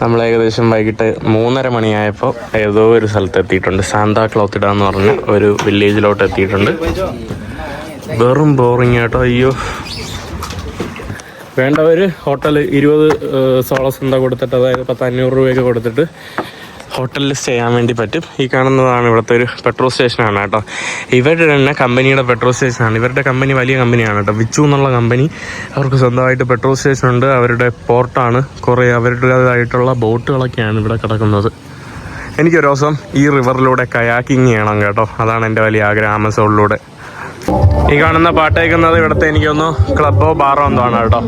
നമ്മൾ ഏകദേശം വൈകിട്ട് 3:30 മണിയായപ്പോൾ ഏതോ ഒരു സ്ഥലത്ത് എത്തിയിട്ടുണ്ട്. സാന്താക്ലോത്തിഡ എന്ന് പറഞ്ഞ ഒരു വില്ലേജിലോട്ട് എത്തിയിട്ടുണ്ട്. വെറും ബോറിംഗ് കേട്ടോ. അയ്യോ, വേണ്ടവർ ഹോട്ടൽ 20 സോളസ് എന്താ കൊടുത്തിട്ട്, അതായത് 500 രൂപയൊക്കെ കൊടുത്തിട്ട് ഹോട്ടലിൽ സ്റ്റേ ചെയ്യാൻ വേണ്ടി പറ്റും. ഈ കാണുന്നതാണ് ഇവിടുത്തെ ഒരു പെട്രോൾ സ്റ്റേഷനാണ് കേട്ടോ. ഇവരുടെ തന്നെ കമ്പനിയുടെ പെട്രോൾ സ്റ്റേഷനാണ്. ഇവരുടെ കമ്പനി വലിയ കമ്പനിയാണ് കേട്ടോ. വിച്ചു എന്നുള്ള കമ്പനി. അവർക്ക് സ്വന്തമായിട്ട് പെട്രോൾ സ്റ്റേഷനുണ്ട്. അവരുടെ പോർട്ടാണ്. കുറേ അവരുടേതായിട്ടുള്ള ബോട്ടുകളൊക്കെയാണ് ഇവിടെ കിടക്കുന്നത്. എനിക്കൊരു ദിവസം ഈ റിവറിലൂടെ കയാക്കിങ് ചെയ്യണം കേട്ടോ. അതാണ് എൻ്റെ വലിയ ആഗ്രഹം, ആമസോണിലൂടെ. ഈ കാണുന്ന പാട്ട് കേൾക്കുന്നത് ഇവിടുത്തെ എനിക്കൊന്ന് ക്ലബോ ബാറോ എന്തോ ആണ് കേട്ടോ.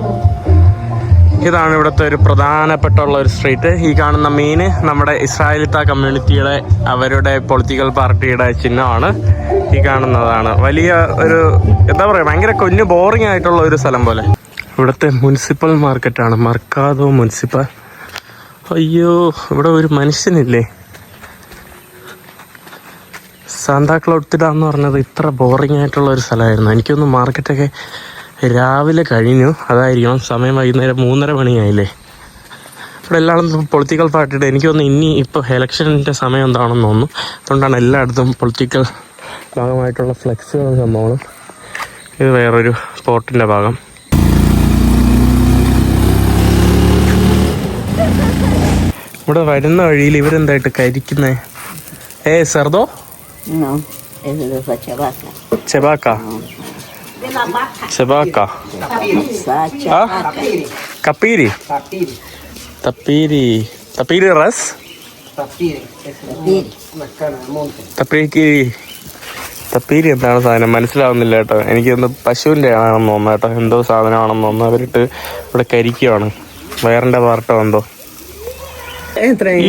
ഇതാണ് ഇവിടുത്തെ ഒരു പ്രധാനപ്പെട്ടുള്ള ഒരു സ്ട്രീറ്റ്. ഈ കാണുന്ന മീൻ നമ്മുടെ ഇസ്രായേലിത്ത കമ്മ്യൂണിറ്റിയുടെ അവരുടെ പൊളിറ്റിക്കൽ പാർട്ടിയുടെ ചിഹ്നമാണ്. ഈ കാണുന്നതാണ് വലിയ ഒരു എന്താ പറയുക, ഭയങ്കര കുഞ്ഞു ബോറിംഗ് ആയിട്ടുള്ള ഒരു സ്ഥലം പോലെ. ഇവിടുത്തെ മുനിസിപ്പൽ മാർക്കറ്റാണ്, മർക്കാദോ മുനിസിപ്പൽ. അയ്യോ, ഇവിടെ ഒരു മനുഷ്യനില്ലേ. സാന്താക്ലോത്തിഡ എന്ന് പറഞ്ഞത് ഇത്ര ബോറിംഗ് ആയിട്ടുള്ള ഒരു സ്ഥലമായിരുന്നു. എനിക്കൊന്ന് മാർക്കറ്റൊക്കെ രാവിലെ കഴിഞ്ഞു, അതായിരിക്കണം സമയം. വൈകുന്നേരം 3:30 മണിയായില്ലേ. ഇവിടെ എല്ലായിടത്തും പൊളിറ്റിക്കൽ പാർട്ടിയുടെ എനിക്ക് തോന്നുന്നു ഇനി ഇപ്പോൾ എലക്ഷൻ്റെ സമയം എന്താണെന്ന് തോന്നുന്നു. അതുകൊണ്ടാണ് എല്ലായിടത്തും പൊളിറ്റിക്കൽ ഭാഗമായിട്ടുള്ള ഫ്ലെക്സുകളും സംഭവങ്ങളും. ഇത് വേറൊരു പോർട്ടിൻ്റെ ഭാഗം. ഇവിടെ വരുന്ന വഴിയിൽ ഇവരെന്തായിട്ട് കരിക്കുന്നേ? സെർദോ? No, eso es la chavaca. ചെബാക്ക. ചെബാക്ക. ആ കപ്പീരി. തപ്പീരി. തപ്പീരി റസ്. തപ്പീരി എന്താണ് സാധനം മനസ്സിലാവുന്നില്ല കേട്ടോ. എനിക്കൊന്ന് പശുവിൻ്റെ ആണെന്ന് തോന്നുന്നു കേട്ടോ. എന്തോ സാധനമാണെന്ന് തോന്നുന്നു. അവരിട്ട് ഇവിടെ കരിക്കുകയാണ്. വയറിൻ്റെ പാർട്ടോ എന്തോ.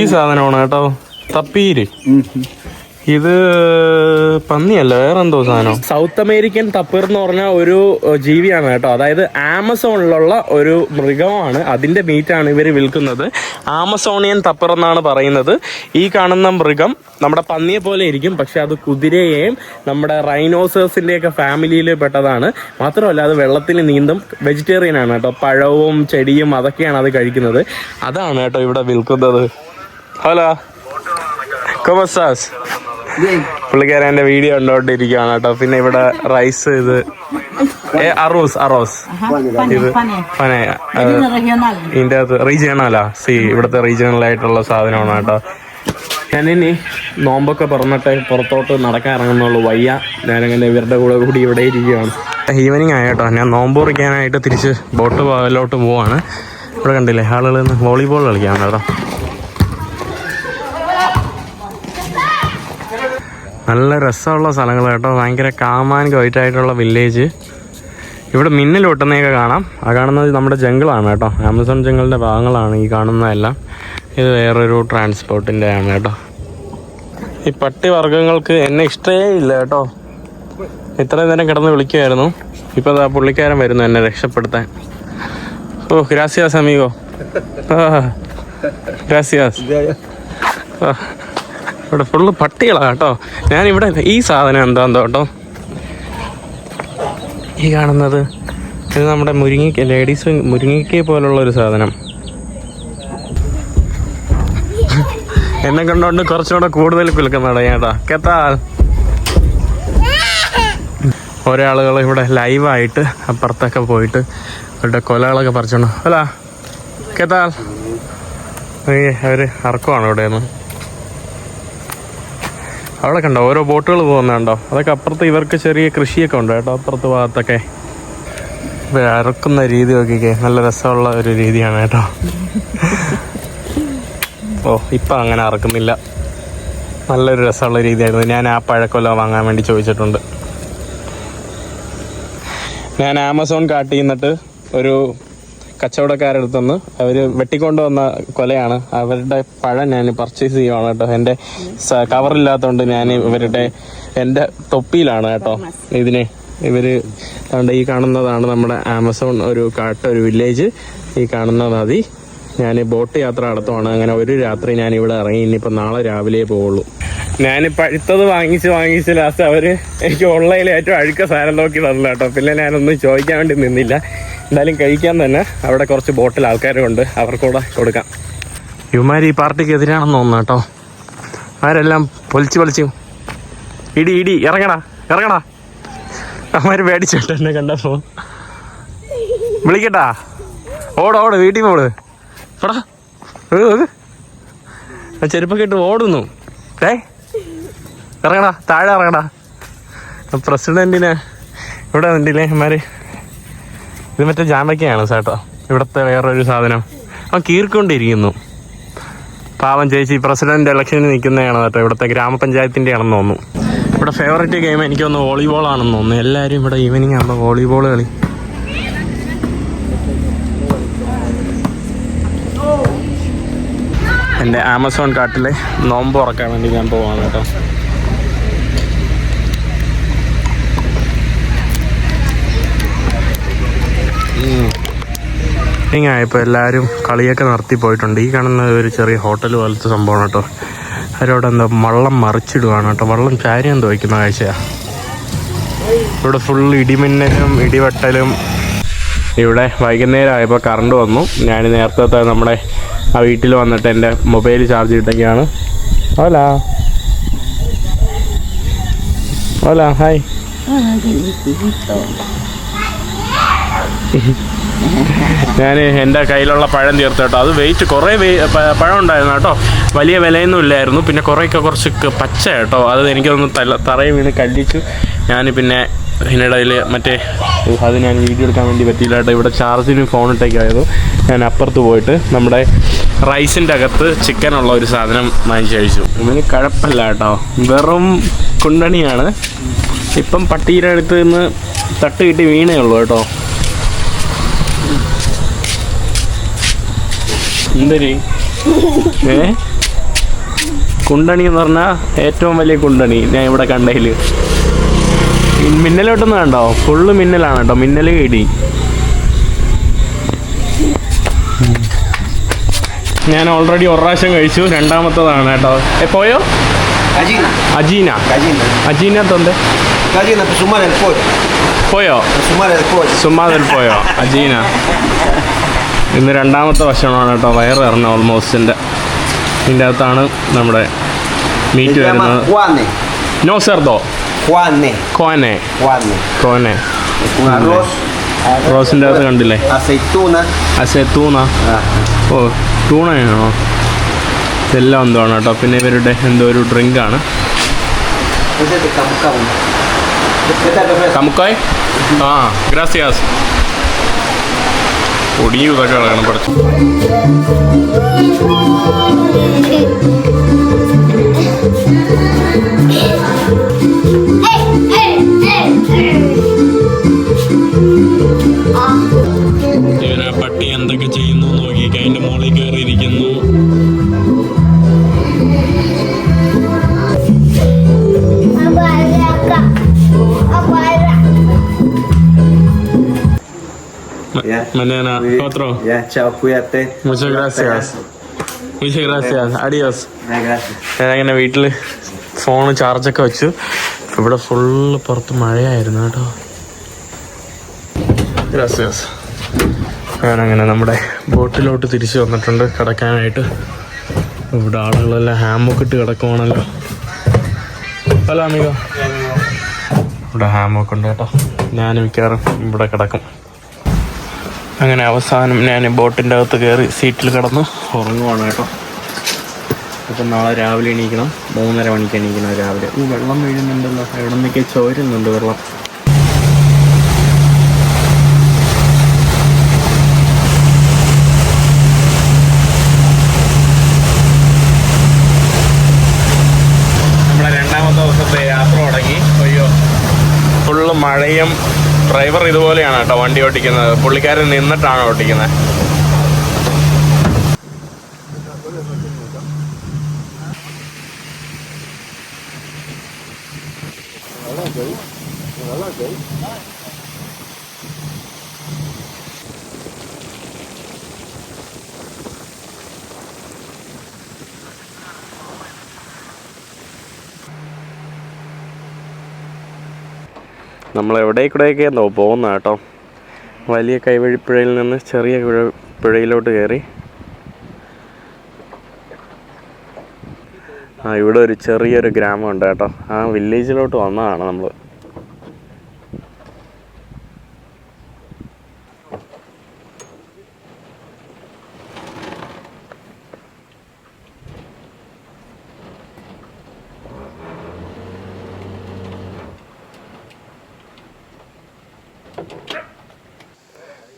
ഈ സാധനമാണ് കേട്ടോ തപ്പീര്. ഇത് പന്നിയല്ല, വേറെ എന്തോ സാധനം. സൗത്ത് അമേരിക്കൻ തപ്പീർ എന്ന് പറഞ്ഞ ഒരു ജീവിയാണ് കേട്ടോ. അതായത് ആമസോണിലുള്ള ഒരു മൃഗമാണ്. അതിന്റെ മീറ്റാണ് ഇവർ വിൽക്കുന്നത്. ആമസോണിയൻ തപ്പർ എന്നാണ് പറയുന്നത്. ഈ കാണുന്ന മൃഗം നമ്മുടെ പന്നിയെ പോലെ ഇരിക്കും, പക്ഷെ അത് കുതിരയെയും നമ്മുടെ റൈനോസേഴ്സിന്റെ ഒക്കെ ഫാമിലിയിൽ പെട്ടതാണ്. മാത്രമല്ല അത് വെള്ളത്തിൽ നീന്തും. വെജിറ്റേറിയൻ ആണ് കേട്ടോ. പഴവും ചെടിയും അതൊക്കെയാണ് അത് കഴിക്കുന്നത്. അതാണ് കേട്ടോ ഇവിടെ വിൽക്കുന്നത്. ഹലോ കൊമസാസ്. പുള്ളിക്കാരൻ എൻ്റെ വീഡിയോ കണ്ടോണ്ടിരിക്കുകയാണ് കേട്ടോ. പിന്നെ ഇവിടെ റൈസ്, ഇത് അറോസ് ഇത് പന. ഇതിൻ്റെ അകത്ത് റീജിയണലാ. ഇവിടുത്തെ റീജിയണൽ ആയിട്ടുള്ള സാധനമാണ് കേട്ടോ. ഞാനിനി നോമ്പൊക്കെ പറഞ്ഞിട്ട് പുറത്തോട്ട് നടക്കാൻ ഇറങ്ങുന്നുള്ളൂ. വയ്യ. ഞാനങ്ങനെ ഇവരുടെ കൂടി ഇവിടെ ഇരിക്കുകയാണ്. ഈവനിങ് ആയിട്ടോ. ഞാൻ നോമ്പ് കുറിക്കാനായിട്ട് തിരിച്ച് ബോട്ട് പോകലോട്ട് പോവാണ്. ഇവിടെ കണ്ടില്ലേ ആളുകൾ വോളിബോൾ കളിക്കുകയാണ് കേട്ടോ. നല്ല രസമുള്ള സ്ഥലങ്ങൾ കേട്ടോ. ഭയങ്കര കാമാൻ ക്വൈറ്റായിട്ടുള്ള വില്ലേജ്. ഇവിടെ മിന്നൽ പൊട്ടുന്നതൊക്കെ കാണാം. ആ കാണുന്നത് നമ്മുടെ ജംഗിളാണ് കേട്ടോ. ആമസോൺ ജംഗിളിൻ്റെ ഭാഗങ്ങളാണ് ഈ കാണുന്നതെല്ലാം. ഇത് വേറൊരു ട്രാൻസ്പോർട്ടിൻ്റെ ആണ് കേട്ടോ. ഈ പട്ടി വർഗ്ഗങ്ങൾക്ക് എന്നെ ഇഷ്ടമേ ഇല്ല കേട്ടോ. ഇത്രയും നേരം കിടന്ന് വിളിക്കുമായിരുന്നു. ഇപ്പോൾ അതാ പുള്ളിക്കാരൻ വരുന്നു എന്നെ രക്ഷപ്പെടുത്താൻ. ഓ ഗ്രാസിയാസ് അമീഗോ. ഗ്രാസിയാസ്. ഇവിടെ ഫുള്ള് പട്ടികളാണ് കേട്ടോ. ഞാനിവിടെ ഈ സാധനം എന്താന്തോ കേട്ടോ. ഈ കാണുന്നത് ഇത് നമ്മുടെ ലേഡീസ് മുരിങ്ങിക്ക പോലുള്ള ഒരു സാധനം. എന്നെ കണ്ടോണ്ട് കുറച്ചുകൂടെ കൂടുതൽ കുലുക്കുന്നതാണ് ചേട്ടാ. കേട്ടാൽ ഒരാളുകൾ ഇവിടെ ലൈവായിട്ട് അപ്പുറത്തൊക്കെ പോയിട്ട് അവരുടെ കൊലകളൊക്കെ പറിച്ചോണ്ട് അല്ല കേട്ടാൽ അവർ ഇറക്കുവാണ് ഇവിടെ നിന്ന്. അവിടെ കണ്ടോ ഓരോ ബോട്ടുകൾ പോകുന്നുണ്ടോ. അതൊക്കെ അപ്പുറത്ത് ഇവർക്ക് ചെറിയ കൃഷിയൊക്കെ ഉണ്ട് കേട്ടോ. അപ്പുറത്ത് ഭാഗത്തൊക്കെ ഇറക്കുന്ന രീതി നോക്കിക്കേ. നല്ല രസമുള്ള ഒരു രീതിയാണ് കേട്ടോ. ഓ ഇപ്പം അങ്ങനെ ഇറക്കുന്നില്ല. നല്ലൊരു രസമുള്ള രീതിയായിരുന്നു. ഞാൻ ആ പഴക്കൊല വാങ്ങാൻ വേണ്ടി ചോദിച്ചിട്ടുണ്ട്. ഞാൻ ആമസോൺ കാട്ടി നിന്നിട്ട് ഒരു കച്ചവടക്കാരെടുത്തുനിന്ന് അവർ വെട്ടിക്കൊണ്ട് വന്ന കൊലയാണ്. അവരുടെ പഴം ഞാൻ പർച്ചേസ് ചെയ്യുവാണ് കേട്ടോ. എൻ്റെ കവറില്ലാത്തതുകൊണ്ട് ഞാൻ എൻ്റെ തൊപ്പിയിലാണ് കേട്ടോ. അതുകൊണ്ട് ഈ കാണുന്നതാണ് നമ്മുടെ ആമസോൺ ഒരു വില്ലേജ്. ഈ കാണുന്ന നദി. ഞാൻ ബോട്ട് യാത്ര നടത്തുവാണ്. അങ്ങനെ ഒരു രാത്രി ഞാൻ ഇവിടെ ഇറങ്ങി. ഇനിയിപ്പോൾ നാളെ രാവിലെ പോവുള്ളൂ. ഞാൻ പഴുത്തത് വാങ്ങിച്ച് ലാസ്റ്റ് അവർ എനിക്ക് ഓൺലൈനിൽ ഏറ്റവും അഴുക്ക സാധനം നോക്കി തന്നു കേട്ടോ. പിന്നെ ഞാനൊന്നും ചോദിക്കാൻ വേണ്ടി നിന്നില്ല. എന്തായാലും കഴിക്കാൻ തന്നെ അവിടെ കുറച്ച് ബോട്ടിൽ ആൾക്കാരുണ്ട്. അവർക്കൂടെ കൊടുക്കാം. ഇവന്മാർ ഈ പാർട്ടിക്ക് എതിരാണെന്ന് തോന്നുന്നു കേട്ടോ. അവരെല്ലാം പൊളിച്ച് ഇടി ഇറങ്ങടാ. അവന്മാർ പേടിച്ചിട്ട് എന്നെ കണ്ടപ്പോ വിളിക്കട്ടാ. ഓട് വീട്ടിൽ പോട്. എടാ ചെരുപ്പൊക്കെ ഇട്ട് ഓടുന്നു. ഇറങ്ങടാ, താഴെ ഇറങ്ങടാ. പ്രസിഡന്റിനെ ഇവിടെ ഉണ്ടില്ലേ ഇവന്മാര്. ഇത് മറ്റേ ജാമ്പയ്ക്കയാണ് ചേട്ടോ. ഇവിടുത്തെ വേറൊരു സാധനം. അവൻ കീർക്കൊണ്ടിരിക്കുന്നു. പാവം ചേച്ചി പ്രസിഡന്റ് ഇലക്ഷന് നിൽക്കുന്നതാണ് കേട്ടോ. ഇവിടുത്തെ ഗ്രാമപഞ്ചായത്തിൻ്റെ ആണെന്ന് തോന്നുന്നു. ഇവിടെ ഫേവറേറ്റ് ഗെയിം എനിക്ക് തോന്നുന്നു വോളിബോൾ ആണെന്ന് തോന്നുന്നു. എല്ലാവരും ഇവിടെ ഈവനിങ് ആകുമ്പോൾ വോളിബോൾ കളി. എൻ്റെ ആമസോൺ കാട്ടിലെ നോമ്പ് തുറക്കാൻ വേണ്ടി ഞാൻ പോവാണ് കേട്ടോ. ആയപ്പോൾ എല്ലാവരും കളിയൊക്കെ നടത്തി പോയിട്ടുണ്ട്. ഈ കാണുന്ന ഒരു ചെറിയ ഹോട്ടൽ പോലത്തെ സംഭവമാണ് കേട്ടോ. അവരവിടെ എന്താ വള്ളം മറിച്ചിടുവാണ് കേട്ടോ. വള്ളം ചാരി എന്തോ വയ്ക്കുന്ന കാഴ്ചയാണ്. ഇവിടെ ഫുൾ ഇടിമിന്നലും ഇടിവെട്ടലും ഇവിടെ വൈകുന്നേരം ആയപ്പോൾ കറണ്ട് വന്നു. ഞാൻ നേരത്തെ നമ്മുടെ ആ വീട്ടിൽ വന്നിട്ട് എൻ്റെ മൊബൈൽ ചാർജ് ചെയ്തിട്ടൊക്കെയാണ്. ഹോലാ ഹോലാ ഹായ്. ഞാൻ എൻ്റെ കയ്യിലുള്ള പഴം തീർത്തു കേട്ടോ. അത് വെയിറ്റ് കുറേ പഴം ഉണ്ടായിരുന്നു കേട്ടോ. വലിയ വിലയൊന്നും ഇല്ലായിരുന്നു. പിന്നെ കുറച്ച് പച്ച കേട്ടോ. അത് എനിക്കൊന്ന് തറയിൽ വീണ് കല്ലിച്ചു. ഞാൻ പിന്നെ ഇതിനിടയിൽ അത് ഞാൻ വീഡിയോ എടുക്കാൻ വേണ്ടി പറ്റിയില്ല കേട്ടോ. ഇവിടെ ചാർജിന് ഫോൺ ഇട്ടേക്കായത്. ഞാൻ അപ്പുറത്ത് പോയിട്ട് നമ്മുടെ റൈസിൻ്റെ അകത്ത് ചിക്കനുള്ള ഒരു സാധനം വാങ്ങിച്ച് കഴിച്ചു. ഇതിന് കുഴപ്പമില്ല കേട്ടോ. വെറും കുണ്ടണിയാണ്. ഇപ്പം പട്ടീരെ അടുത്ത് നിന്ന് തട്ട് കിട്ടി വീണേ ഉള്ളൂ കേട്ടോ. എന്തൊരു കുണ്ടണി എന്ന് പറഞ്ഞാൽ ഏറ്റവും വലിയ കുണ്ടണി ഞാൻ ഇവിടെ കണ്ടതിൽ. മിന്നലോട്ടൊന്നും കണ്ടോ? ഫുള്ള് മിന്നലാണ് കേട്ടോ. മിന്നൽ ഇടി. ഞാൻ ഓൾറെഡി ഒരു പ്രാവശ്യം കഴിച്ചു. രണ്ടാമത്തതാണ് കേട്ടോ. പോയോ? അജീന തൊണ്ട് പോയോ? സുമാതിൽ പോയോ? അജീന ഇന്ന് രണ്ടാമത്തെ ഭക്ഷണമാണ് കേട്ടോ. വയറ് ഇറങ്ങും ഓൾമോസ്റ്റിൻ്റെ. ഇതിൻ്റെ അകത്താണ് നമ്മുടെ മീറ്റ് വരുന്നത്. നോ സെർദോ കോനെ റോസിൻ്റെ അകത്ത് കണ്ടില്ലേ? അസെത്തൂണ. ഓ ടൂണയാണോ? ഇതെല്ലാം എന്തുവാണ് കേട്ടോ. പിന്നെ ഇവരുടെ എന്തോ ഒരു ഡ്രിങ്കാണ്. കമുക്കായ്. ആ ഗ്രാസിയാസ്. ഒടിയും ഇതൊക്കെ കളയണം പഠിച്ചു. ഇവരെ പട്ടി എന്തൊക്കെ ചെയ്യുന്നു നോക്കി. അതിൻ്റെ മുകളിൽ കയറിയിരിക്കുന്നു. Mañana otro. Ya, chao, cuídate. Muchas gracias. Adiós. ഞാനങ്ങനെ വീട്ടിൽ ഫോണ് ചാർജൊക്കെ വെച്ചു. ഇവിടെ ഫുള്ള് പുറത്ത് മഴയായിരുന്നു കേട്ടോ. ഗ്രാസിയാസ്. ഞാനങ്ങനെ നമ്മുടെ ബോട്ടിലോട്ട് തിരിച്ചു വന്നിട്ടുണ്ട് കിടക്കാനായിട്ട്. ഇവിടെ ആളുകളെല്ലാം ഹാമൊക്കെ ഇട്ട് കിടക്കുവാണല്ലോ. ഹലോ അമിക. ഇവിടെ ഹാമൊക്കെ ഉണ്ട് കേട്ടോ. ഞാൻ മിക്കവാറും ഇവിടെ കിടക്കും. അങ്ങനെ അവസാനം ഞാൻ ബോട്ടിൻ്റെ അകത്ത് കയറി സീറ്റിൽ കിടന്ന് ഉറങ്ങുവാണ് കേട്ടോ. അപ്പം നാളെ രാവിലെ എണീക്കണം. 3:30 മണിക്ക് എണീക്കണം രാവിലെ. വെള്ളം വീഴുന്നുണ്ടല്ലോ. എവിടെ നിന്നൊക്കെ ചോരുന്നുണ്ട് വെള്ളം. നമ്മുടെ രണ്ടാമത്തെ ദിവസത്തെ യാത്ര തുടങ്ങി. അയ്യോ ഫുള്ള് മഴയും. ഡ്രൈവർ ഇതുപോലെയാണ് കേട്ടോ വണ്ടി ഓടിക്കുന്നത്. പുള്ളിക്കാരൻ നിന്നിട്ടാണ് ഓടിക്കുന്നത്. നമ്മൾ എവിടേക്കൂടെയൊക്കെയാണോ പോകുന്ന കേട്ടോ. വലിയ കൈവഴിപ്പുഴയിൽ നിന്ന് ചെറിയ പുഴയിലോട്ട് കയറി. ഇവിടെ ഒരു ചെറിയൊരു ഗ്രാമമുണ്ട് കേട്ടോ. ആ വില്ലേജിലോട്ട് വന്നതാണ് നമ്മൾ.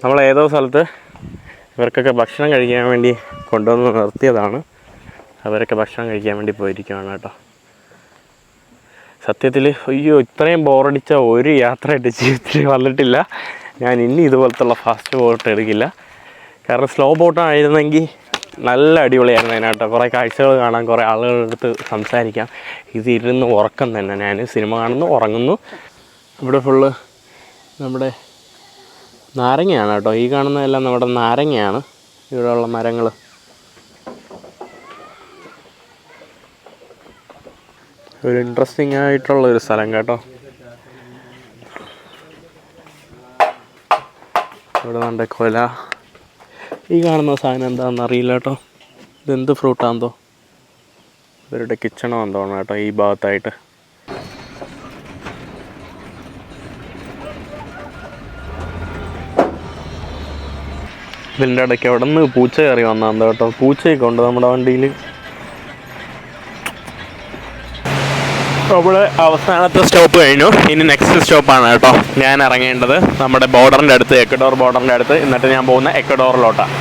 നമ്മൾ ഏതോ സ്ഥലത്ത് ഇവർക്കൊക്കെ ഭക്ഷണം കഴിക്കാൻ വേണ്ടി കൊണ്ടുവന്ന് നിർത്തിയതാണ്. അവരൊക്കെ ഭക്ഷണം കഴിക്കാൻ വേണ്ടി പോയിരിക്കുകയാണ് കേട്ടോ. സത്യത്തിൽ അയ്യോ ഇത്രയും ബോറടിച്ച ഒരു യാത്രയായിട്ട് ജീവിതത്തിൽ വന്നിട്ടില്ല. ഞാൻ ഇനി ഇതുപോലത്തുള്ള ഫാസ്റ്റ് ബോട്ട് എടുക്കില്ല. കാരണം സ്ലോ ബോട്ടായിരുന്നെങ്കിൽ നല്ല അടിപൊളിയായിരുന്നു അതിനകത്ത്. കുറേ കാഴ്ചകൾ കാണാൻ, കുറേ ആളുകളുടെ അടുത്ത് സംസാരിക്കാം. ഇതിരുന്ന് ഉറക്കം തന്നെ. ഞാൻ സിനിമ കാണുന്നു, ഉറങ്ങുന്നു. ഇവിടെ ഫുള്ള് നമ്മുടെ നാരങ്ങയാണ് കേട്ടോ. ഈ കാണുന്നതെല്ലാം നമ്മുടെ നാരങ്ങയാണ്. ഇവിടെയുള്ള മരങ്ങൾ. ഒരു ഇൻട്രസ്റ്റിംഗ് ആയിട്ടുള്ളൊരു സ്ഥലം കേട്ടോ. ഇവിടെ നല്ല കൊല. ഈ കാണുന്ന സാധനം എന്താണെന്ന് അറിയില്ല കേട്ടോ. ഇതെന്ത് ഫ്രൂട്ടാണെന്തോ. ഇവരുടെ കിച്ചണോ എന്തോണം കേട്ടോ ഈ ഭാഗത്തായിട്ട്. ഇതിൻ്റെ ഇടയ്ക്ക് അവിടെ നിന്ന് പൂച്ച കയറി വന്നാന്തോ കേട്ടോ. പൂച്ചയൊക്കെ ഉണ്ട് നമ്മുടെ വണ്ടിയിൽ. അവിടെ അവസാനത്തെ സ്റ്റോപ്പ് കഴിഞ്ഞു. ഇനി നെക്സ്റ്റ് സ്റ്റോപ്പാണ് കേട്ടോ ഞാൻ ഇറങ്ങേണ്ടത്. നമ്മുടെ ബോർഡറിൻ്റെ അടുത്ത്, എക്വഡോർ ബോർഡറിൻ്റെ അടുത്ത്. എന്നിട്ട് ഞാൻ പോകുന്ന എക്വഡോറിലോട്ടാണ്.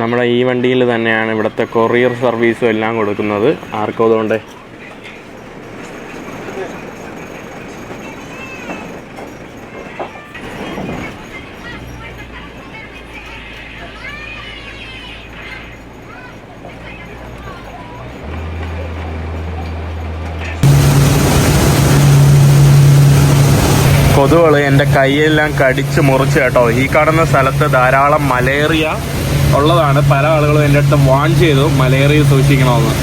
നമ്മുടെ ഈ വണ്ടിയിൽ തന്നെയാണ് ഇവിടുത്തെ കൊറിയർ സർവീസും എല്ലാം കൊടുക്കുന്നത്. ആർക്കും അതുകൊണ്ട് കൊതുകൾ എൻ്റെ കൈയെല്ലാം കടിച്ച് മുറിച്ച് കേട്ടോ. ഈ കാണുന്ന സ്ഥലത്ത് ധാരാളം മലേറിയ ഉള്ളതാണ്. പല ആളുകളും എൻ്റെ അടുത്ത് വാൺ ചെയ്തു മലേറിയ സൂക്ഷിക്കണമെന്ന്.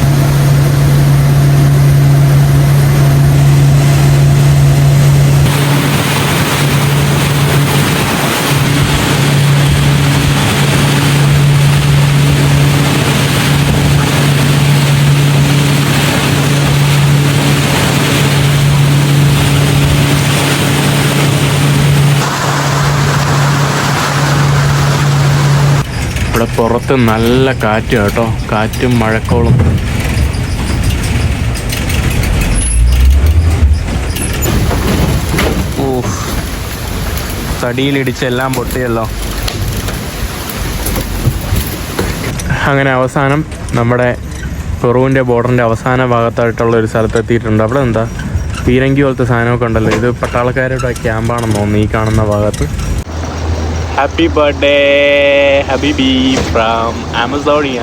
ഇവിടെ പുറത്ത് നല്ല കാറ്റ് കേട്ടോ. കാറ്റും മഴക്കോളും. തടിയിലിടിച്ചെല്ലാം പൊട്ടിയല്ലോ. അങ്ങനെ അവസാനം നമ്മുടെ പെറുവിൻ്റെ ബോർഡറിൻ്റെ അവസാന ഭാഗത്തായിട്ടുള്ള ഒരു സ്ഥലത്തെത്തിയിട്ടുണ്ട്. അവിടെ എന്താ പീരങ്കി പോലത്തെ സാധനമൊക്കെ ഉണ്ടല്ലോ. ഇത് പട്ടാളക്കാരുടെ ക്യാമ്പാണെന്ന് തോന്നുന്നു ഈ കാണുന്ന ഭാഗത്ത്. ഹാപ്പി ബർത്ത്ഡേ ഹബീബി from Amazonia.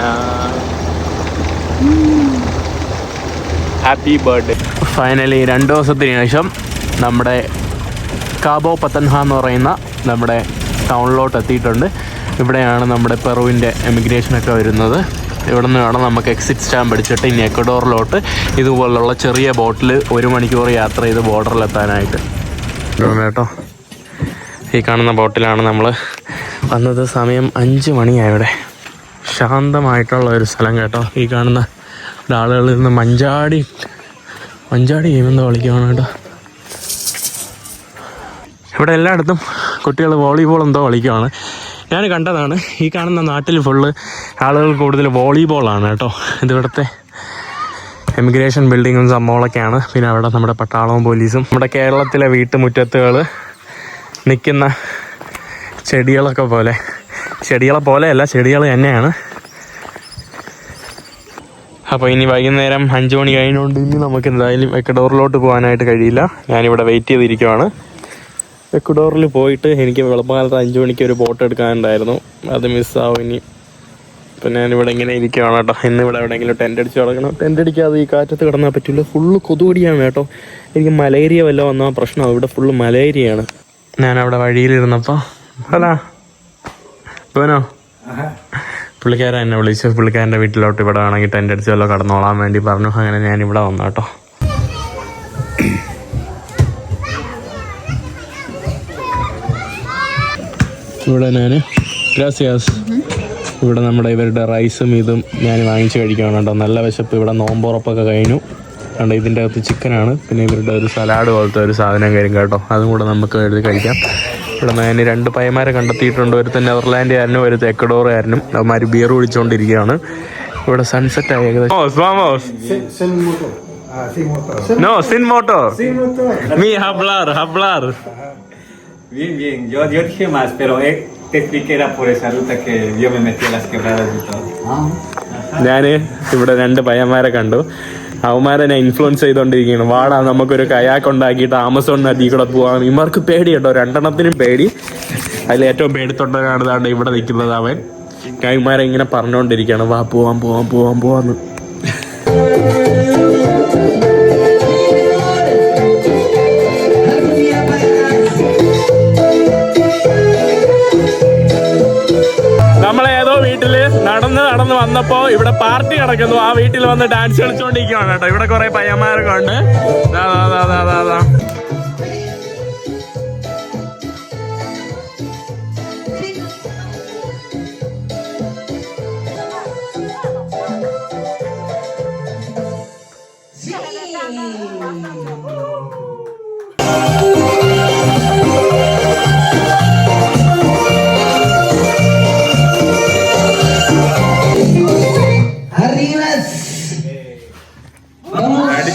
Happy birthday. Finally 2 ദിവസത്തിന് ശേഷം നമ്മുടെ കാബോ പത്തൻഹ എന്ന് പറയുന്ന നമ്മുടെ ടൗണിലോട്ട് എത്തിയിട്ടുണ്ട്. ഇവിടെയാണ് നമ്മുടെ പെറുവിൻ്റെ എമിഗ്രേഷനൊക്കെ വരുന്നത്. ഇവിടെ നിന്ന് വേണം നമുക്ക് എക്സിറ്റ് സ്റ്റാമ്പ് അടിച്ചിട്ട് ഇനി എക്വഡോറിലോട്ട് ഇതുപോലുള്ള ചെറിയ ബോട്ടിൽ 1 മണിക്കൂർ യാത്ര ചെയ്ത് ബോർഡറിലെത്താനായിട്ട്. കേട്ടോ ഈ കാണുന്ന ബോട്ടിലാണ് നമ്മൾ വന്നത്. സമയം 5 മണിയായി. ഇവിടെ ശാന്തമായിട്ടുള്ള ഒരു സ്ഥലം കേട്ടോ. ഈ കാണുന്ന ആളുകളിൽ നിന്ന് മഞ്ചാടി ചെയ്യുമെന്ന് കളിക്കുകയാണ് കേട്ടോ. ഇവിടെ എല്ലായിടത്തും കുട്ടികൾ വോളിബോൾ എന്തോ കളിക്കുകയാണ്. ഞാൻ കണ്ടതാണ്. ഈ കാണുന്ന നാട്ടിൽ ഫുള്ള് ആളുകൾ കൂടുതൽ വോളിബോളാണ് കേട്ടോ. ഇതിവിടുത്തെ എമിഗ്രേഷൻ ബിൽഡിങ്ങും സംഭവങ്ങളൊക്കെയാണ്. പിന്നെ അവിടെ നമ്മുടെ പട്ടാളവും പോലീസും. നമ്മുടെ കേരളത്തിലെ വീട്ടുമുറ്റത്തുകൾ നിൽക്കുന്ന ചെടികളൊക്കെ പോലെ, ചെടികളെ പോലെയല്ല ചെടികൾ തന്നെയാണ്. അപ്പോൾ ഇനി വൈകുന്നേരം 5 മണി കഴിഞ്ഞുകൊണ്ട് ഇനി നമുക്ക് എന്തായാലും എക്വഡോറിലോട്ട് പോകാനായിട്ട് കഴിയില്ല. ഞാനിവിടെ വെയിറ്റ് ചെയ്തിരിക്കുവാണ്. എക്വഡോറിൽ പോയിട്ട് എനിക്ക് വെളുപ്പകാലത്ത് 5 മണിക്ക് ഒരു ബോട്ട് എടുക്കാനുണ്ടായിരുന്നു. അത് മിസ്സാവും ഇനി. അപ്പോൾ ഞാനിവിടെ ഇങ്ങനെ ഇരിക്കുവാണ് കേട്ടോ. ഇന്നിവിടെ എവിടെയെങ്കിലും ടെൻ്റ് അടിച്ച് കിടക്കണം. ടെൻ്റ് അടിക്കാതെ ഈ കാറ്റത്ത് കിടന്നാൽ പറ്റില്ല. ഫുള്ള് കൊതുകടിയാണ് കേട്ടോ. എനിക്ക് മലേറിയ വല്ലതും വന്നാൽ പ്രശ്നമാണ്. ഇവിടെ ഫുള്ള് മലേറിയയാണ്. ഞാനവിടെ വഴിയിലിരുന്നപ്പോൾ ഹലോ പോനോ പുള്ളിക്കാരൻ എന്നെ വിളിച്ചു. പുള്ളിക്കാരൻ്റെ വീട്ടിലോട്ട് ഇവിടെ വേണമെങ്കിൽ ടെൻ്റ് അടിച്ച് വല്ലതും കടന്നോളാൻ വേണ്ടി പറഞ്ഞു. അങ്ങനെ ഞാനിവിടെ വന്നു കേട്ടോ. ഇവിടെ ഞാൻ ഗ്രാസിയാസ്. ഇവിടെ നമ്മുടെ ഇവരുടെ റൈസും ഇതും ഞാൻ വാങ്ങിച്ച് കഴിക്കുകയാണ് കേട്ടോ. നല്ല വിശപ്പ്. ഇവിടെ നോമ്പുറപ്പൊക്കെ കഴിഞ്ഞു. കണ്ടോ ഇതിൻ്റെ അകത്ത് ചിക്കനാണ്. പിന്നെ ഇവരുടെ ഒരു സലാഡ് പോലത്തെ ഒരു സാധനം കാര്യം കേട്ടോ. അതും കൂടെ നമുക്ക് എഴുതി കഴിക്കാം. ഇവിടെ ഞാൻ 2 പയ്യന്മാരെ കണ്ടെത്തിയിട്ടുണ്ട്. ഒരുത്തൻ നെതർലാൻഡുകാരനും ഒരുത്തൻ എക്വഡോറുകാരനും. അവന്മാർ ബിയർ കുടിച്ചുകൊണ്ടിരിക്കുകയാണ്. ഇവിടെ സൺസെറ്റ് ആയി ഏകദേശം. No, sin motor. Mi hablar. Bien. Yo dije más, pero te expliqué era por esa ruta que yo me metí a las quebradas y todo. ഞാൻ ഇവിടെ 2 പയ്യന്മാരെ കണ്ടു. അവന്മാരെന്നെ ഇൻഫ്ലുവൻസ് ചെയ്തുകൊണ്ടിരിക്കുകയാണ്. വാടാ നമുക്കൊരു കയാക്ക് ഉണ്ടാക്കിയിട്ട് ആമസോൺ നദി കൂടെ പോവാം. ഇവർക്ക് പേടി കേട്ടോ. 2 പേടി. അതിൽ ഏറ്റവും പേടിത്തൊണ്ടനാണ് താണ്ട് ഇവിടെ നിൽക്കുന്നത്. അവൻ കൈമാരെ ഇങ്ങനെ പറഞ്ഞുകൊണ്ടിരിക്കുകയാണ് വാ പോവാന്ന്. നമ്മളേതോ വീട്ടില് നടന്ന് വന്നപ്പോ ഇവിടെ പാർട്ടി നടക്കുന്നു. ആ വീട്ടിൽ വന്ന് ഡാൻസ് കളിച്ചോണ്ടിരിക്കുകയാണ് കേട്ടോ. ഇവിടെ കുറെ പയ്യന്മാരൊക്കെ ഉണ്ട്.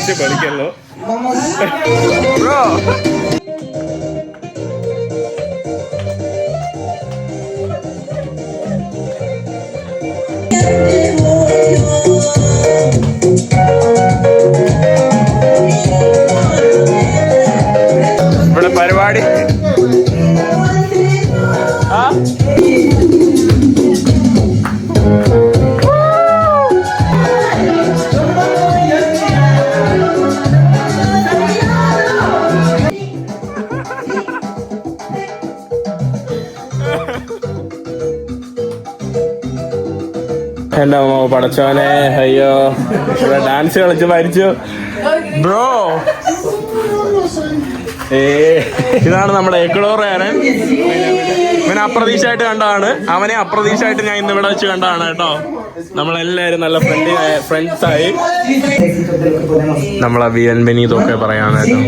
അടിച്ച് പൊളിക്കല്ലോ ബ്രോ. ഇവിടെ പരിപാടി ആ എന്റെ അമ്മ പടച്ചോനെ, അയ്യോ ഇവിടെ ഡാൻസ് കളിച്ച് മരിച്ചു ബ്രോ. ഇതാണ് നമ്മുടെ എക്വഡോറുകാരൻ. ഇവനെ അപ്രതീക്ഷയായിട്ട് കണ്ടതാണ്. അവനെ അപ്രതീക്ഷയായിട്ട് ഞാൻ ഇന്ന് ഇവിടെ വെച്ച് കണ്ടതാണ് കേട്ടോ. നമ്മളെല്ലാരും നല്ല ഫ്രണ്ട്സായി. നമ്മളെ ബിയൻബെനീതൊക്കെ പറയാണ് കേട്ടോ.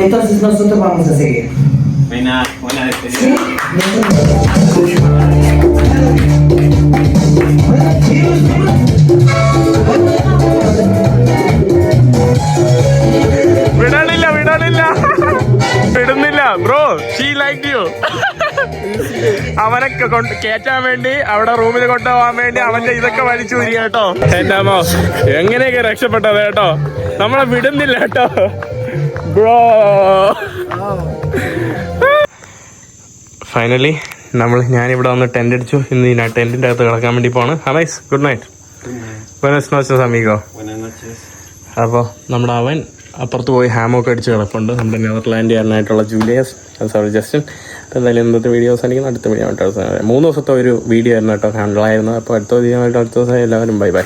Entonces nosotros vamos a seguir. Buena despedida. വിടുന്നില്ല ബ്രോ. She like you. അവനെ കേറ്റാൻ വേണ്ടി അവിടെ റൂമിൽ കൊണ്ടുപോകാൻ വേണ്ടി അവന്റെ ഇതൊക്കെ വലിച്ചു വരിക കേട്ടോ. എന്റെ അമ്മ എങ്ങനെയൊക്കെ രക്ഷപ്പെട്ടത് കേട്ടോ. നമ്മളെ വിടുന്നില്ല കേട്ടോ ബ്രോ. ഫൈനലി ഞാനിവിടെ വന്ന് ടെന്റ് അടിച്ചു. ഇന്ന് ഈ ടെന്റിന്റെ അകത്ത് കിടക്കാൻ വേണ്ടി പോണ്. ഹമൈസ് ഗുഡ് നൈറ്റ്. ബുenas noches amigo. അപ്പോൾ നമ്മുടെ അവൻ അപ്പുറത്ത് പോയി ഹാമൊക്കെ അടിച്ച് കിടപ്പുണ്ട്. നമ്മുടെ നെതർലാൻഡുകാരനായിട്ടുള്ള ജൂലിയസ്, സോറി ജസ്റ്റിൻ. അപ്പോൾ എന്തായാലും ഇന്നത്തെ വീഡിയോസ് ആണെങ്കിൽ അടുത്ത വീഡിയോ ആയിട്ട് 3 ദിവസത്തെ ഒരു വീഡിയോ ആയിരുന്നു കേട്ടോ, ഹാൻഡിലായിരുന്നു. അപ്പോൾ അടുത്ത ദിവസം എല്ലാവരും ബൈ ബൈ.